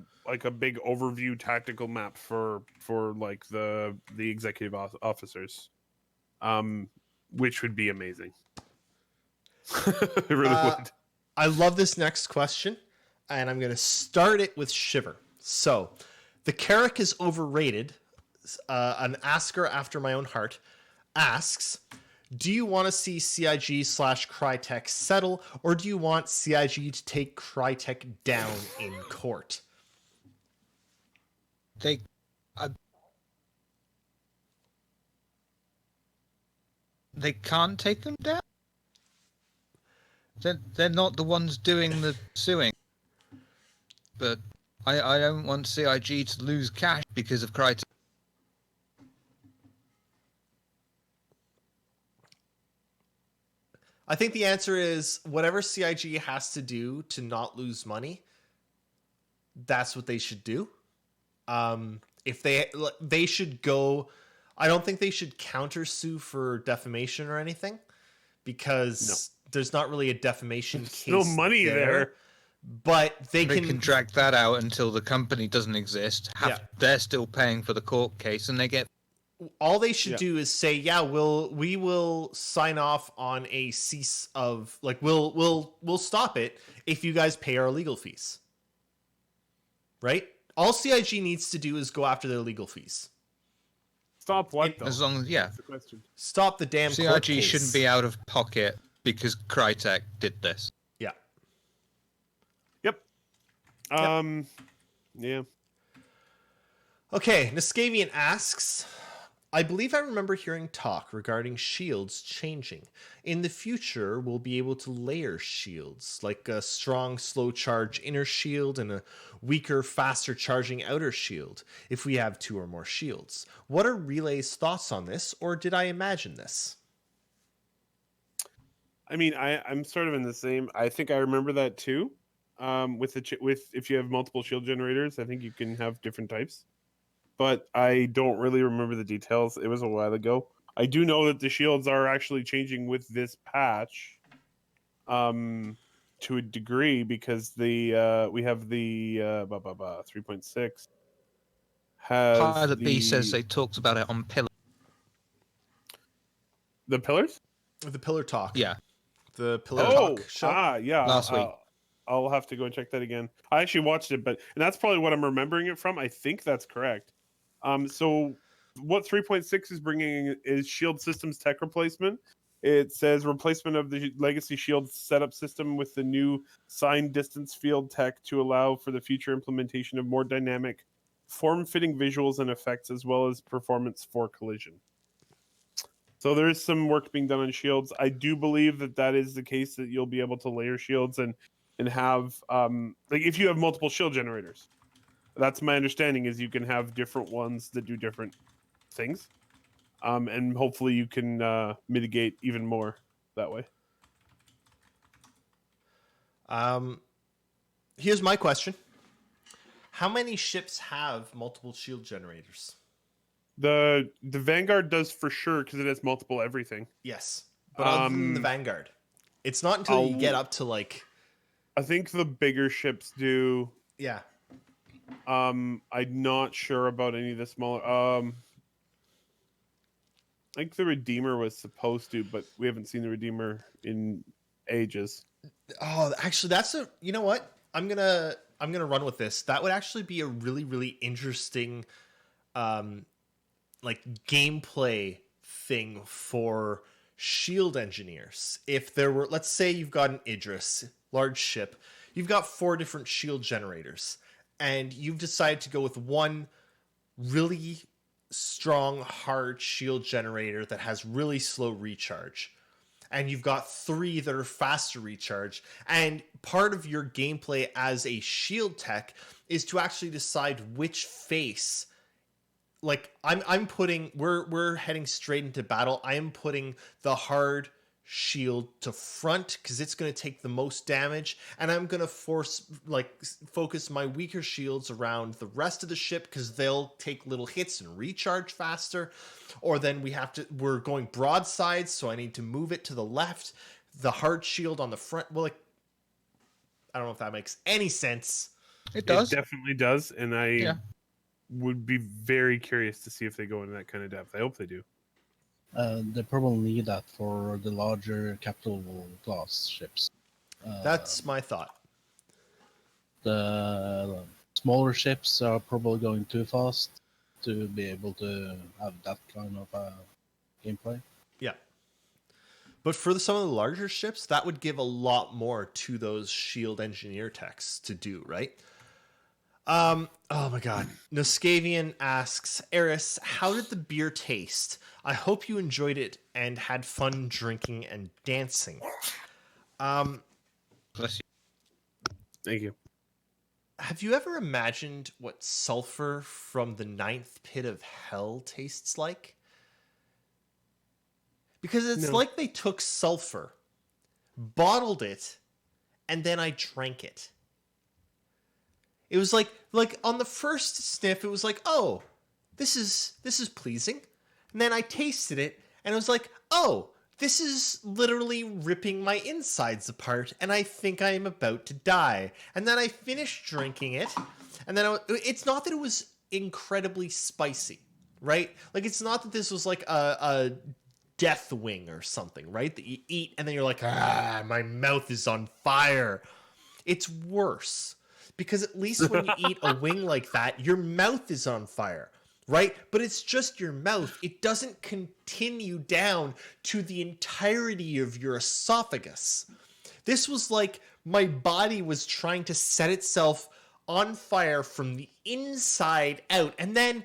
big overview tactical map for like the executive officers, which would be amazing. It really would. I love this next question. And I'm going to start it with Shiver. So, the Carrick is overrated. An asker after my own heart asks, Do you want to see CIG/Crytek settle, or do you want CIG to take Crytek down in court? They can't take them down. They're not the ones doing the suing. But I don't want CIG to lose cash because of Crytek. I think the answer is whatever CIG has to do to not lose money, that's what they should do. If they should go, I don't think they should countersue for defamation or anything, because there's not really a defamation case. No money there. But they can drag that out until the company doesn't exist. They're still paying for the court case, and they get. All they should do is say, we will sign off on a cease of, like, we'll stop it if you guys pay our legal fees. Right? All CIG needs to do is go after their legal fees. Stop what, though? As long as, That's the question. Stop the damn court CIG case. shouldn't be out of pocket because Crytek did this. Yeah. Yep. Yeah. Okay, Niskavian asks, I believe I remember hearing talk regarding shields changing. In the future, we'll be able to layer shields, like a strong, slow charge inner shield and a weaker, faster charging outer shield, if we have 2 or more shields. What are Relay's thoughts on this, or did I imagine this? I mean, I'm sort of in the same. I think I remember that too. With if you have multiple shield generators, I think you can have different types. But I don't really remember the details. It was a while ago. I do know that the shields are actually changing with this patch, to a degree, because we have the 3.6 has Pilot B says they talked about it on Pillar. The pillars. The Pillar Talk. Yeah. The Pillar Talk show. Yeah. Last week. I'll have to go and check that again. I actually watched it, and that's probably what I'm remembering it from. I think that's correct. So what 3.6 is bringing is shield systems tech replacement. It says replacement of the legacy shield setup system with the new signed distance field tech to allow for the future implementation of more dynamic, form-fitting visuals and effects, as well as performance for collision. So there is some work being done on shields. I do believe that is the case, that you'll be able to layer shields and have like if you have multiple shield generators. That's my understanding, is you can have different ones that do different things. And hopefully you can mitigate even more that way. Here's my question. How many ships have multiple shield generators? The Vanguard does for sure, because it has multiple everything. Yes. But other than the Vanguard, it's not until you get up to, like, I think the bigger ships do. Yeah. I'm not sure about any of the smaller. I think the Redeemer was supposed to, but we haven't seen the Redeemer in ages. Oh, actually, you know what? I'm gonna run with this. That would actually be a really, really interesting, like, gameplay thing for shield engineers. If there were, let's say you've got an Idris, large ship, you've got 4 different shield generators, and you've decided to go with one really strong, hard shield generator that has really slow recharge. And you've got 3 that are faster recharge. And part of your gameplay as a shield tech is to actually decide which face. Like, we're heading straight into battle. I am putting the hard shield to front because it's going to take the most damage, and I'm going to focus my weaker shields around the rest of the ship because they'll take little hits and recharge faster. Or then we're going broadside, so I need to move it to the left, the hard shield on the front. Well, like, I don't know if that makes any sense. It does. It definitely does, and I would be very curious to see if they go into that kind of depth. I hope they do. They probably need that for the larger capital class ships. That's my thought. The smaller ships are probably going too fast to be able to have that kind of gameplay. Yeah. But for some of the larger ships, that would give a lot more to those shield engineer techs to do, right? Oh my god. Noskavian asks, Erris, how did the beer taste? I hope you enjoyed it and had fun drinking and dancing. Bless you. Thank you. Have you ever imagined what sulfur from the ninth pit of hell tastes like? Because it's like they took sulfur, bottled it, and then I drank it. It was like on the first sniff, it was like, oh, this is pleasing. And then I tasted it, and it was like, oh, this is literally ripping my insides apart, and I think I am about to die. And then I finished drinking it, and then it's not that it was incredibly spicy, right? Like, it's not that this was like a death wing or something, right? That you eat, and then you're like, my mouth is on fire. It's worse. Because at least when you eat a wing like that, your mouth is on fire, right? But it's just your mouth. It doesn't continue down to the entirety of your esophagus. This was like my body was trying to set itself on fire from the inside out. And then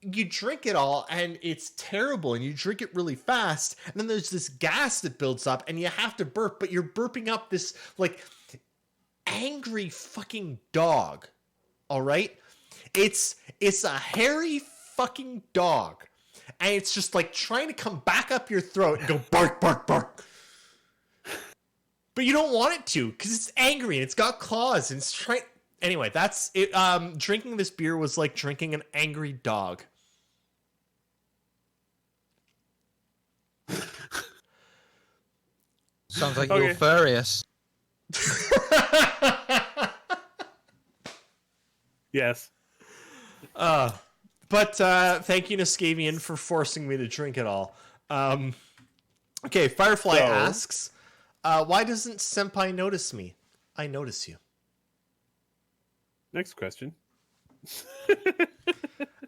you drink it all and it's terrible, and you drink it really fast. And then there's this gas that builds up and you have to burp, but you're burping up this like angry fucking dog. All right, it's a hairy fucking dog, and it's just like trying to come back up your throat and go bark, bark, bark. But you don't want it to, because it's angry and it's got claws and it's trying. Anyway, that's it. Drinking this beer was like drinking an angry dog. Sounds like you're furious. Yes. But thank you, Noskavian, for forcing me to drink it all. Okay, Firefly asks, why doesn't Senpai notice me? I notice you. Next question.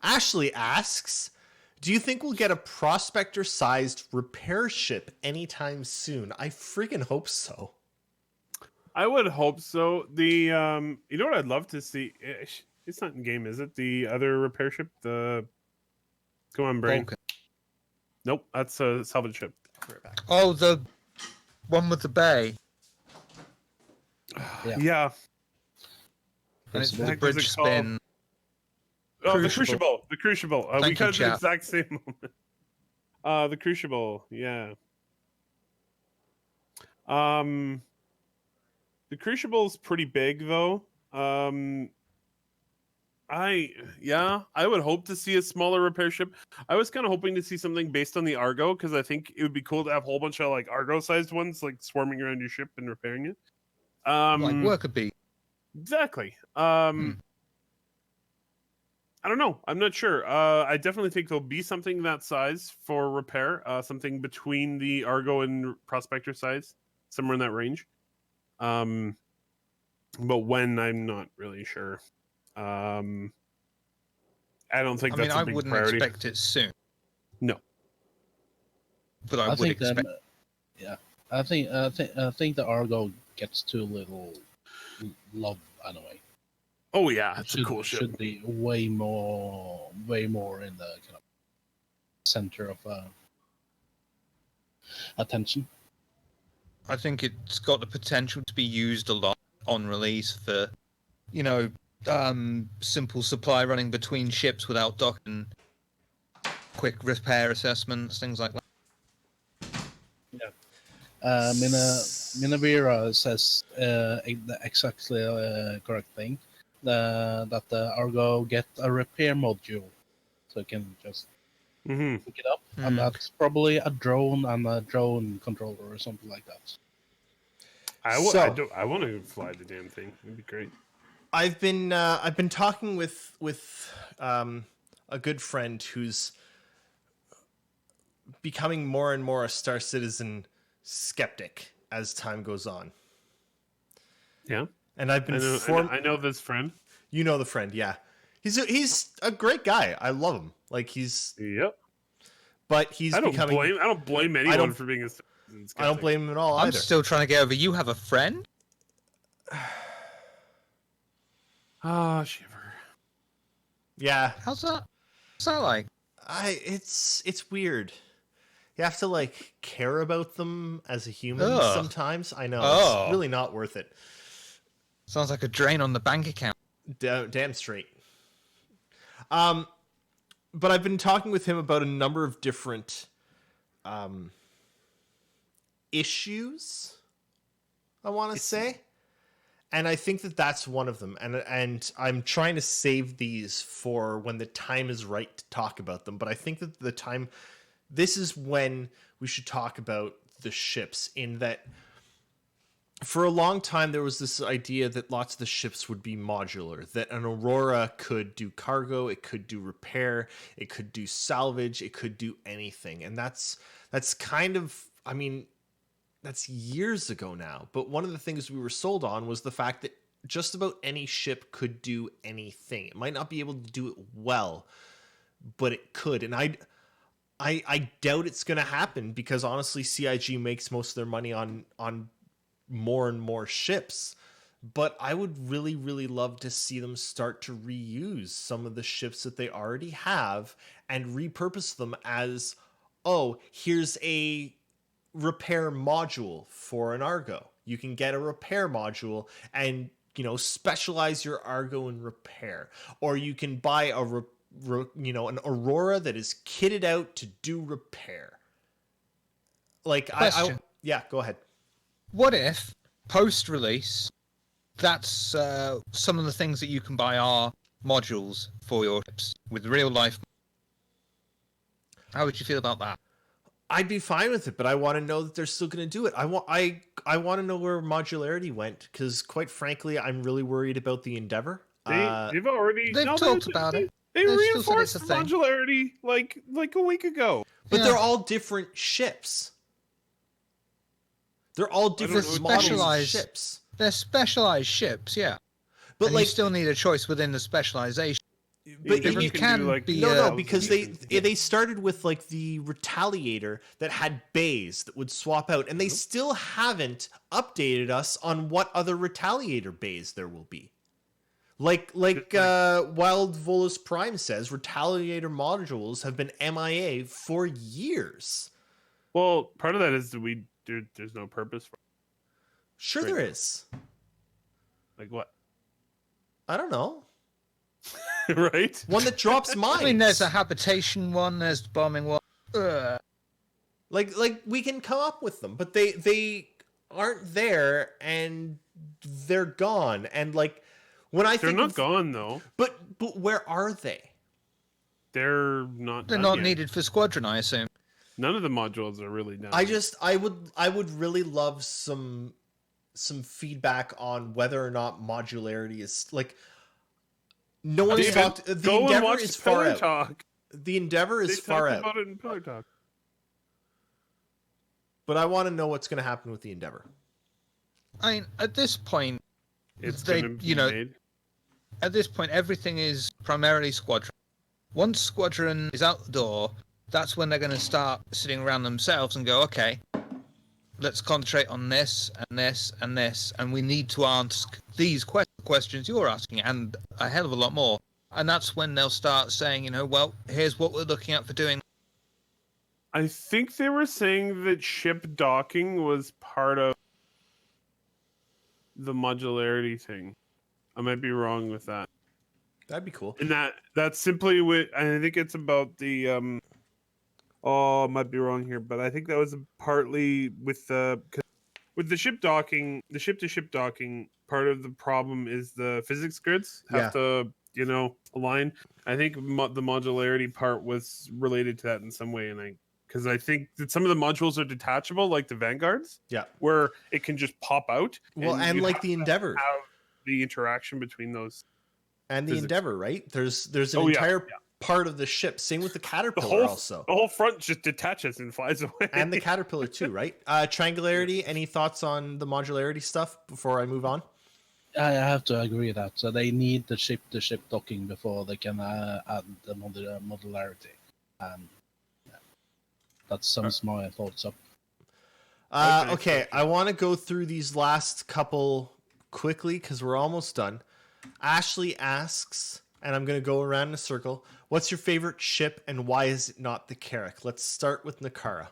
Ashley asks, do you think we'll get a prospector-sized repair ship anytime soon? I freaking hope so. I would hope so. The you know what I'd love to see? It's not in game, is it? The other repair ship, the come on, brain. Vulcan. Nope, that's a salvage ship. Oh, the one with the bay. Yeah. And it's the What bridge is it called? spin. Oh, the Crucible. Crucible. The Crucible. We Thank cut you, at the chap. exact same moment. The Crucible. Yeah. The Crucible's pretty big though. I would hope to see a smaller repair ship. I was kind of hoping to see something based on the Argo, because I think it would be cool to have a whole bunch of like Argo-sized ones like swarming around your ship and repairing it. Like worker bee. Exactly. I don't know. I'm not sure. I definitely think there'll be something that size for repair. Something between the Argo and Prospector size, somewhere in that range. But when, I'm not really sure. I don't think that's a big wouldn't priority. expect it soon. No. But I would think expect. I think the Argo gets too little love anyway. Oh yeah, it's a cool ship. Should be way more in the kind of center of attention. I think it's got the potential to be used a lot on release for, simple supply running between ships without docking, quick repair assessments, things like that. Minavira says exactly correct thing. That the Argo get a repair module, so it can just pick it up, and that's probably a drone and a drone controller or something like that. I want to fly the damn thing. It'd be great. I've been talking with a good friend who's becoming more and more a Star Citizen skeptic as time goes on. Yeah. And I've been I know this friend. You know the friend, yeah. He's a great guy. I love him. Like Yep. But he's I don't becoming. blame anyone for being a I don't blame him at all I'm either. still trying to get over. You have a friend? Ah, shiver. Yeah, How's that? What's that like? it's weird. You have to like care about them as a human Ugh. sometimes. I know Oh. it's really not worth it. Sounds like a drain on the bank account. Damn straight. But I've been talking with him about a number of different issues, I want to say. And I think that that's one of them. And I'm trying to save these for when the time is right to talk about them. But I think that this is when we should talk about the ships, in that for a long time there was this idea that lots of the ships would be modular, that an Aurora could do cargo, it could do repair, it could do salvage, it could do anything. And that's kind of, I mean, that's years ago now. But one of the things we were sold on was the fact that just about any ship could do anything. It might not be able to do it well, but it could. And I doubt it's going to happen, because honestly, CIG makes most of their money on more and more ships. But I would really, really love to see them start to reuse some of the ships that they already have and repurpose them as, oh, here's a repair module for an Argo. You can get a repair module and, you know, specialize your Argo in repair. Or you can buy an Aurora that is kitted out to do repair. Like, yeah, go ahead. What if, post-release, that's some of the things that you can buy are modules for your ships with real life? How would you feel about that? I'd be fine with it, but I want to know that they're still going to do it. I want to know where modularity went, because quite frankly, I'm really worried about the Endeavor. They've already talked about it. They They've reinforced still said it's a thing. modularity like a week ago. But Yeah. they're all different ships. They're all different know, models of specialized ships. They're specialized ships, yeah. But And like, you still need a choice within the specialization. but Endeavor you can can do, like, be, no, uh, because they started with like the Retaliator that had bays that would swap out, and they still haven't updated us on what other Retaliator bays there will be. Like Wild Volus Prime says, Retaliator modules have been MIA for years. Well, part of that is that there's no purpose for Sure, Right. there is. like what, I don't know. right? One that drops mines. I mean, there's a habitation one, there's the bombing one. Like we can come up with them, but they aren't there, and they're gone. And like, when I They're think not of, gone though. but where are they? They're not. They're done not yet. needed for squadron, I assume. None of the modules are really done. I would really love some feedback on whether or not modularity is like. No one's David, talked. The go and Endeavor watch is the far Pillar out. Talk. The Endeavor They is far talked out. about it in Pillar Talk. But I want to know what's going to happen with the Endeavor. I mean, at this point, It's they, gonna be you know, made. at this point, everything is primarily squadron. Once squadron is out the door, that's when they're going to start sitting around themselves and go, okay, let's concentrate on this and this and this, and we need to ask these questions you're asking and a hell of a lot more. And that's when they'll start saying, you know, well, here's what we're looking at for doing. I think they were saying that ship docking was part of the modularity thing. I might be wrong with that. That'd be cool. And that's simply with, I think it's about the oh, I might be wrong here, but I think that was partly with the ship docking, the ship to ship docking. Part of the problem is the physics grids have to, you know, align. I think the modularity part was related to that in some way, and because I think that some of the modules are detachable, like the Vanguards, where it can just pop out. Well, and you'd like have the to Endeavor have the interaction between those. and the physics. Endeavor, right? There's an entire part of the ship. Same with the Caterpillar also. The whole front just detaches and flies away. And the Caterpillar too, right? Triangularity, any thoughts on the modularity stuff before I move on? I have to agree that so they need the ship-to-ship docking before they can add the modularity. That sums my thoughts up. Okay, I want to go through these last couple quickly because we're almost done. Ashley asks, and I'm going to go around in a circle, what's your favorite ship and why is it not the Carrack? Let's start with Nakara.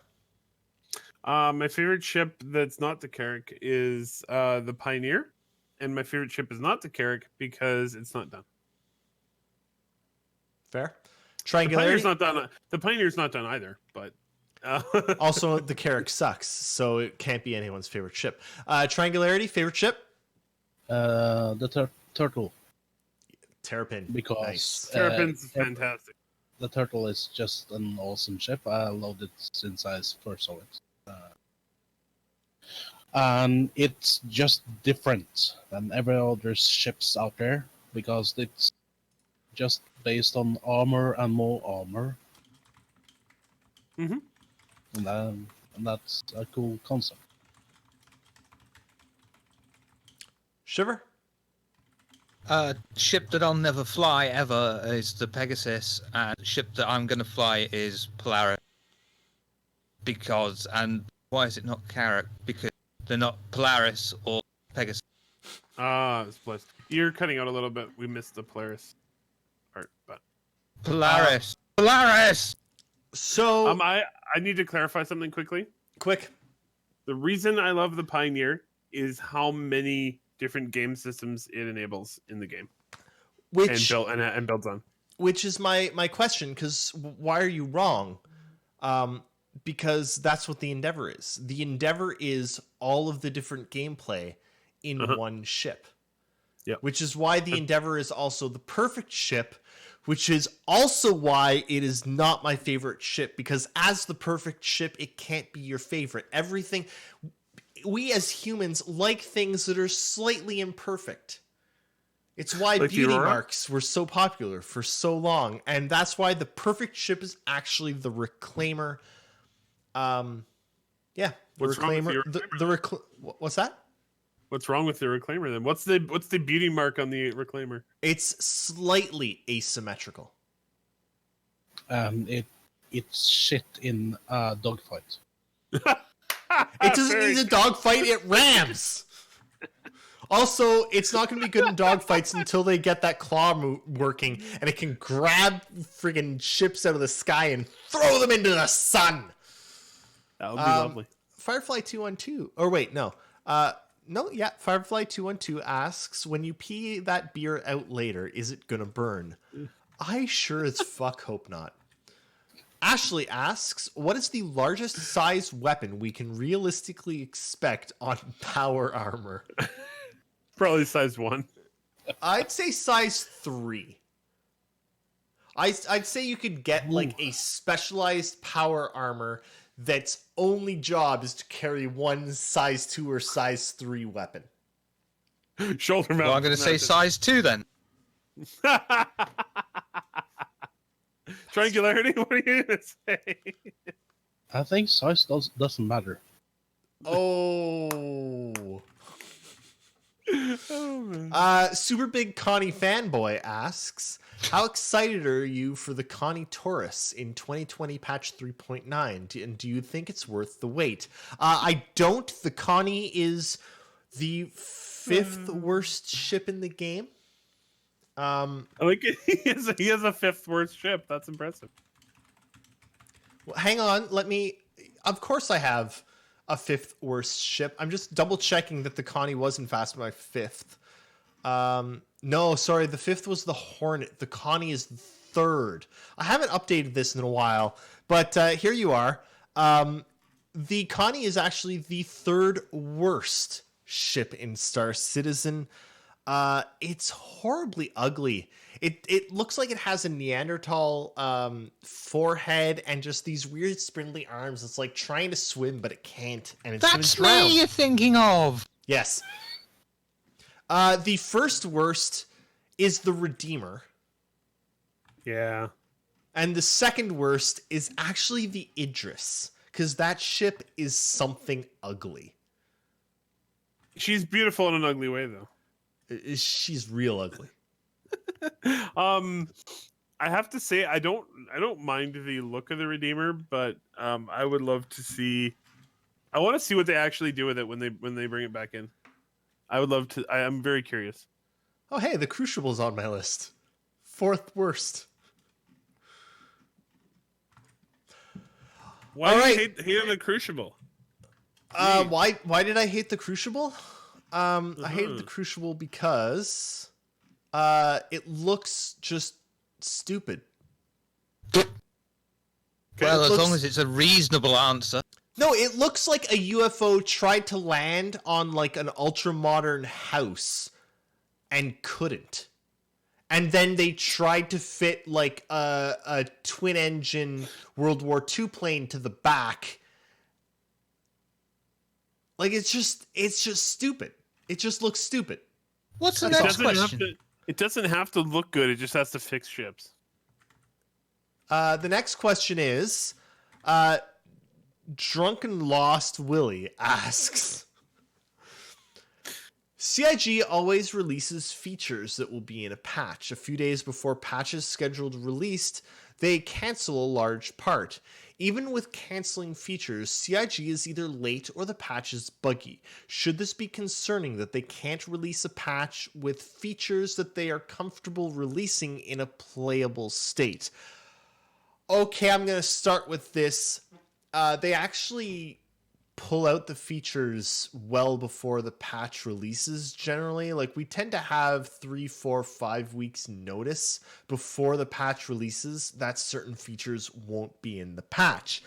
My favorite ship that's not the Carrack is the Pioneer, and my favorite ship is not the Carrack because it's not done. Fair. The Pioneer's not done. The Pioneer's not done either, but also the Carrack sucks, so it can't be anyone's favorite ship. Triangularity, favorite ship? The turtle. Terrapin. Because nice. Terrapin's fantastic. The turtle is just an awesome ship. I loved it since I first saw it. And it's just different than every other ships out there because it's just based on armor and more armor. Mm-hmm. And that's a cool concept. Shiver? Ship that I'll never fly ever is the Pegasus, and ship that I'm going to fly is Polaris. And why is it not Carrack? Because they're not Polaris or Pegasus. It's Polaris. You're cutting out a little bit. We missed the Polaris part, but Polaris! Polaris! So... I need to clarify something quickly. Quick. The reason I love the Pioneer is how many different game systems it enables in the game, and builds on. Which is my question, because why are you wrong? Because that's what the Endeavor is. The Endeavor is all of the different gameplay in one ship. Yeah. Which is why the Endeavor is also the perfect ship, which is also why it is not my favorite ship, because as the perfect ship, it can't be your favorite. Everything... We as humans like things that are slightly imperfect. It's why like beauty marks were so popular for so long, and that's why the perfect ship is actually the Reclaimer. The Reclaimer. What's that? What's wrong with the Reclaimer then? What's the beauty mark on the Reclaimer? It's slightly asymmetrical. It's shit in a dogfight. It doesn't need a dogfight, it rams. Also, it's not going to be good in dogfights until they get that claw working and it can grab friggin' ships out of the sky and throw them into the sun. That would be lovely. Firefly 212. Or wait, no. Firefly 212 asks, when you pee that beer out later, is it going to burn? I sure as fuck hope not. Ashley asks, what is the largest size weapon we can realistically expect on power armor? Probably size 1. I'd say size 3. I'd say you could get like a specialized power armor that's only job is to carry one size 2 or size 3 weapon. Shoulder mount. Well, I'm going to say size 2 then. Triangularity? What are you going to say? I think size doesn't matter. Oh. Super Big Connie Fanboy asks, how excited are you for the Connie Taurus in 2020 patch 3.9? And do you think it's worth the wait? I don't. The Connie is the 5th worst ship in the game. Like he has a 5th worst ship. That's impressive. Well, hang on. Of course I have a 5th worst ship. I'm just double checking that the Connie was in fact my 5th. No, sorry. The 5th was the Hornet. The Connie is 3rd. I haven't updated this in a while, but here you are. The Connie is actually the 3rd worst ship in Star Citizen. It's horribly ugly. It looks like it has a Neanderthal forehead and just these weird spindly arms. It's like trying to swim, but it can't. And it's That's gonna drown. me you're thinking of. Yes. The first worst is the Redeemer. Yeah. And the second worst is actually the Idris, because that ship is something ugly. She's beautiful in an ugly way, though. She's real ugly. I have to say I don't mind the look of the Redeemer, but I would love to see I want to see what they actually do with it when they bring it back in. I would love to. I'm very curious. Oh, hey, the Cruciable's on my list. 4th worst. Why do you hate the Crucible? Why did I hate the Crucible? I hated the Crucible because it looks just stupid. Well, as long as it's a reasonable answer. No, it looks like a UFO tried to land on like an ultra-modern house and couldn't. And then they tried to fit like a twin-engine World War II plane to the back. Like it's just stupid. It just looks stupid. What's the next question? It doesn't have to look good. It just has to fix ships. The next question is, Drunken Lost Willie asks, CIG always releases features that will be in a patch. A few days before patches scheduled released, they cancel a large part. Even with canceling features, CIG is either late or the patch is buggy. Should this be concerning that they can't release a patch with features that they are comfortable releasing in a playable state? Okay, I'm going to start with this. They actually pull out the features well before the patch releases generally. Like we tend to have 3, 4, 5 weeks notice before the patch releases that certain features won't be in the patch.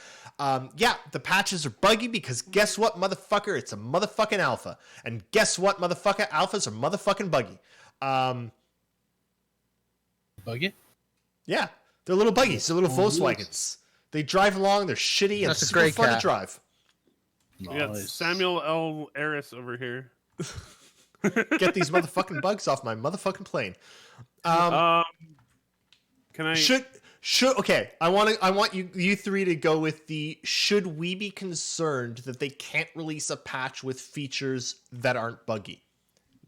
Yeah, the patches are buggy because guess what, motherfucker? It's a motherfucking alpha. And guess what, motherfucker? Alphas are motherfucking buggy. Buggy? Yeah, they're little buggies. They're little Volkswagens. They drive along. They're shitty and That's super fun to drive. We got Samuel L. Erris over here. Get these motherfucking bugs off my motherfucking plane. Can I? Should okay? I want you three to go with the. Should we be concerned that they can't release a patch with features that aren't buggy?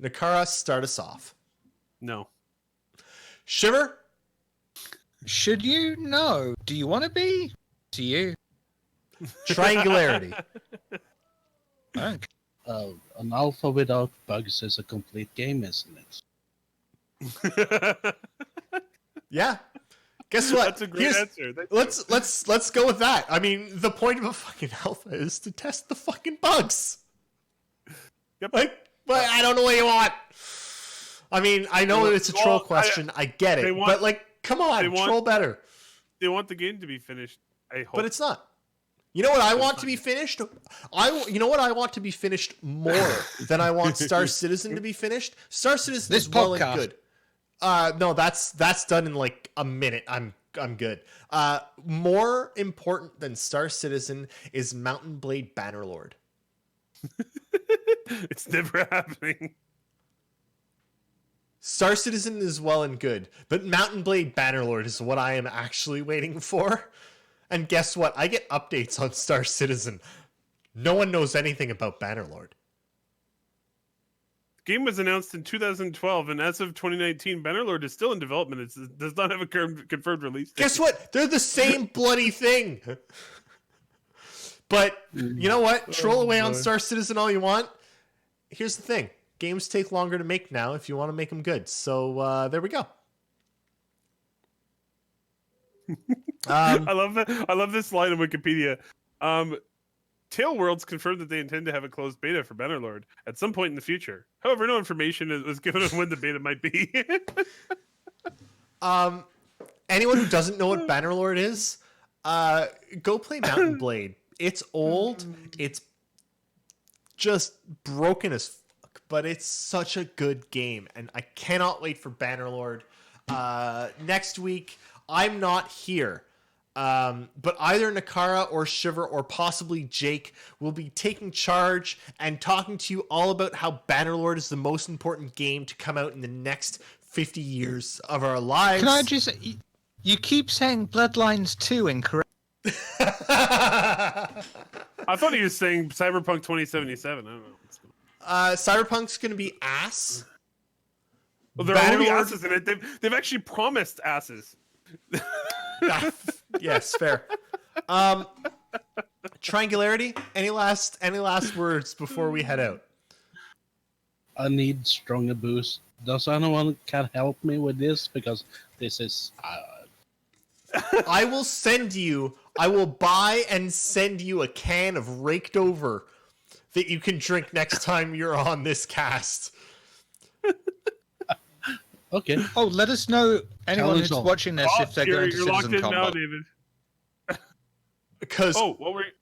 Nakara, start us off. No. Shiver. Should you? No. Do you want to be? To you. Triangularity. I don't An alpha without bugs is a complete game, isn't it? Yeah. Guess what? That's a great answer. Let's go with that. I mean, the point of a fucking alpha is to test the fucking bugs. Yep. Like, but I don't know what you want. I mean, I know it's a troll question. I get it, but like, come on, troll better. They want the game to be finished. I hope, but it's not. You know what I want to be finished? You know what I want to be finished more than I want Star Citizen to be finished? Star Citizen is well and good. No, that's done in like a minute. I'm good. More important than Star Citizen is Mountain Blade Bannerlord. It's never happening. Star Citizen is well and good, but Mountain Blade Bannerlord is what I am actually waiting for. And guess what? I get updates on Star Citizen. No one knows anything about Bannerlord. The game was announced in 2012, and as of 2019, Bannerlord is still in development. It does not have a confirmed release date. Guess what? They're the same bloody thing. But you know what? Troll away on Star Citizen all you want. Here's the thing. Games take longer to make now if you want to make them good. So there we go. I love that. I love this line on Wikipedia. Tail Worlds confirmed that they intend to have a closed beta for Bannerlord at some point in the future. However, no information was given on when the beta might be. Anyone who doesn't know what Bannerlord is, go play Mountain Blade. It's old. It's just broken as fuck, but it's such a good game, and I cannot wait for Bannerlord. Next week, I'm not here. But either Nakara or Shiver or possibly Jake will be taking charge and talking to you all about how Bannerlord is the most important game to come out in the next 50 years of our lives. Can I just... You keep saying Bloodlines 2 incorrect. I thought he was saying Cyberpunk 2077. I don't know. Cyberpunk's going to be ass. Well, there will be asses in it. They've actually promised asses. Yes, fair. Triangularity, any last words before we head out? I need stronger boost. Does anyone can help me with this? Because this is... I will buy and send you a can of Raked Over that you can drink next time you're on this cast. Okay. Oh, let us know, anyone who's watching this, if they're going to you're locked Citizen in now, Combat. David. Because what were you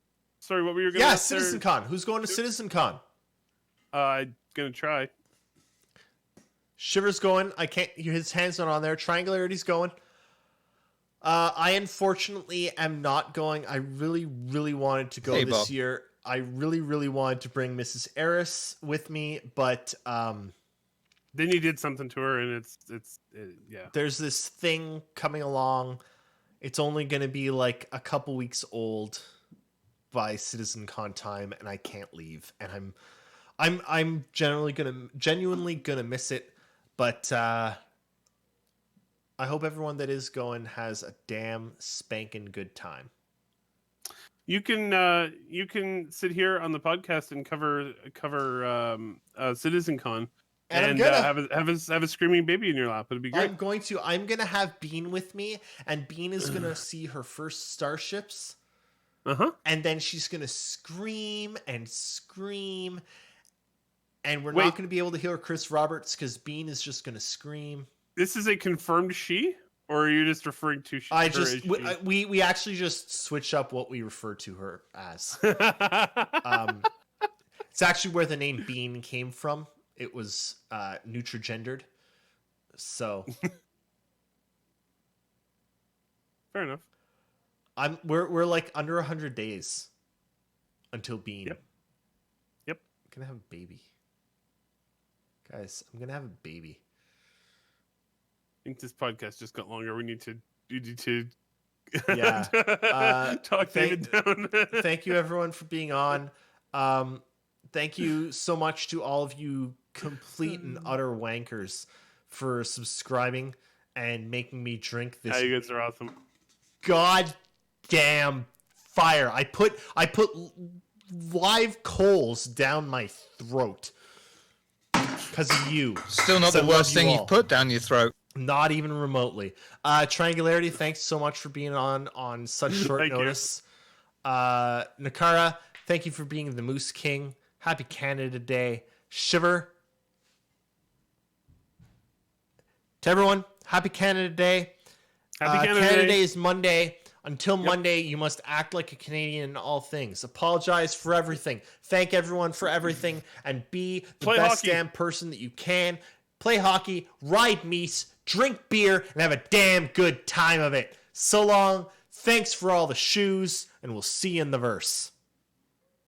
gonna ask there? Citizen Con. Who's going to Citizen Con? I'm gonna try. Shiver's going. I can't. His hand's not on there. Triangularity's going. I unfortunately am not going. I really, really wanted to go this year. I really, really wanted to bring Mrs. Erris with me, but then you did something to her, and it's yeah. There's this thing coming along. It's only going to be like a couple weeks old by Citizen Con time, and I can't leave. And I'm genuinely gonna miss it. But I hope everyone that is going has a damn spanking good time. You can sit here on the podcast and cover Citizen Con and have a screaming baby in your lap. It'd be great. I'm gonna have Bean with me, and Bean is gonna see her first starships. And then she's gonna scream and scream. And we're not going to be able to hear Chris Roberts because Bean is just going to scream. This is a confirmed she, or are you just referring to she? We actually just switch up what we refer to her as. It's actually where the name Bean came from. It was neutrogendered. So fair enough. We're like under 100 days until Bean. Yep. I'm gonna have a baby. Guys, I'm gonna have a baby. I think this podcast just got longer. We need to talk David down. Thank you everyone for being on. Thank you so much to all of you complete and utter wankers for subscribing and making me drink this. You guys are awesome. Goddamn fire. I put live coals down my throat. Because of you. Still not the worst thing you've put down your throat. Not even remotely. Triangularity, thanks so much for being on such short notice. Nakara, thank you for being the Moose King. Happy Canada Day. Shiver. To everyone, happy Canada Day. Happy Canada Day is Monday. Until Monday, you must act like a Canadian in all things. Apologize for everything. Thank everyone for everything. And be the best damn person that you can. Play hockey, ride meese, drink beer, and have a damn good time of it. So long. Thanks for all the shoes, and we'll see you in the verse.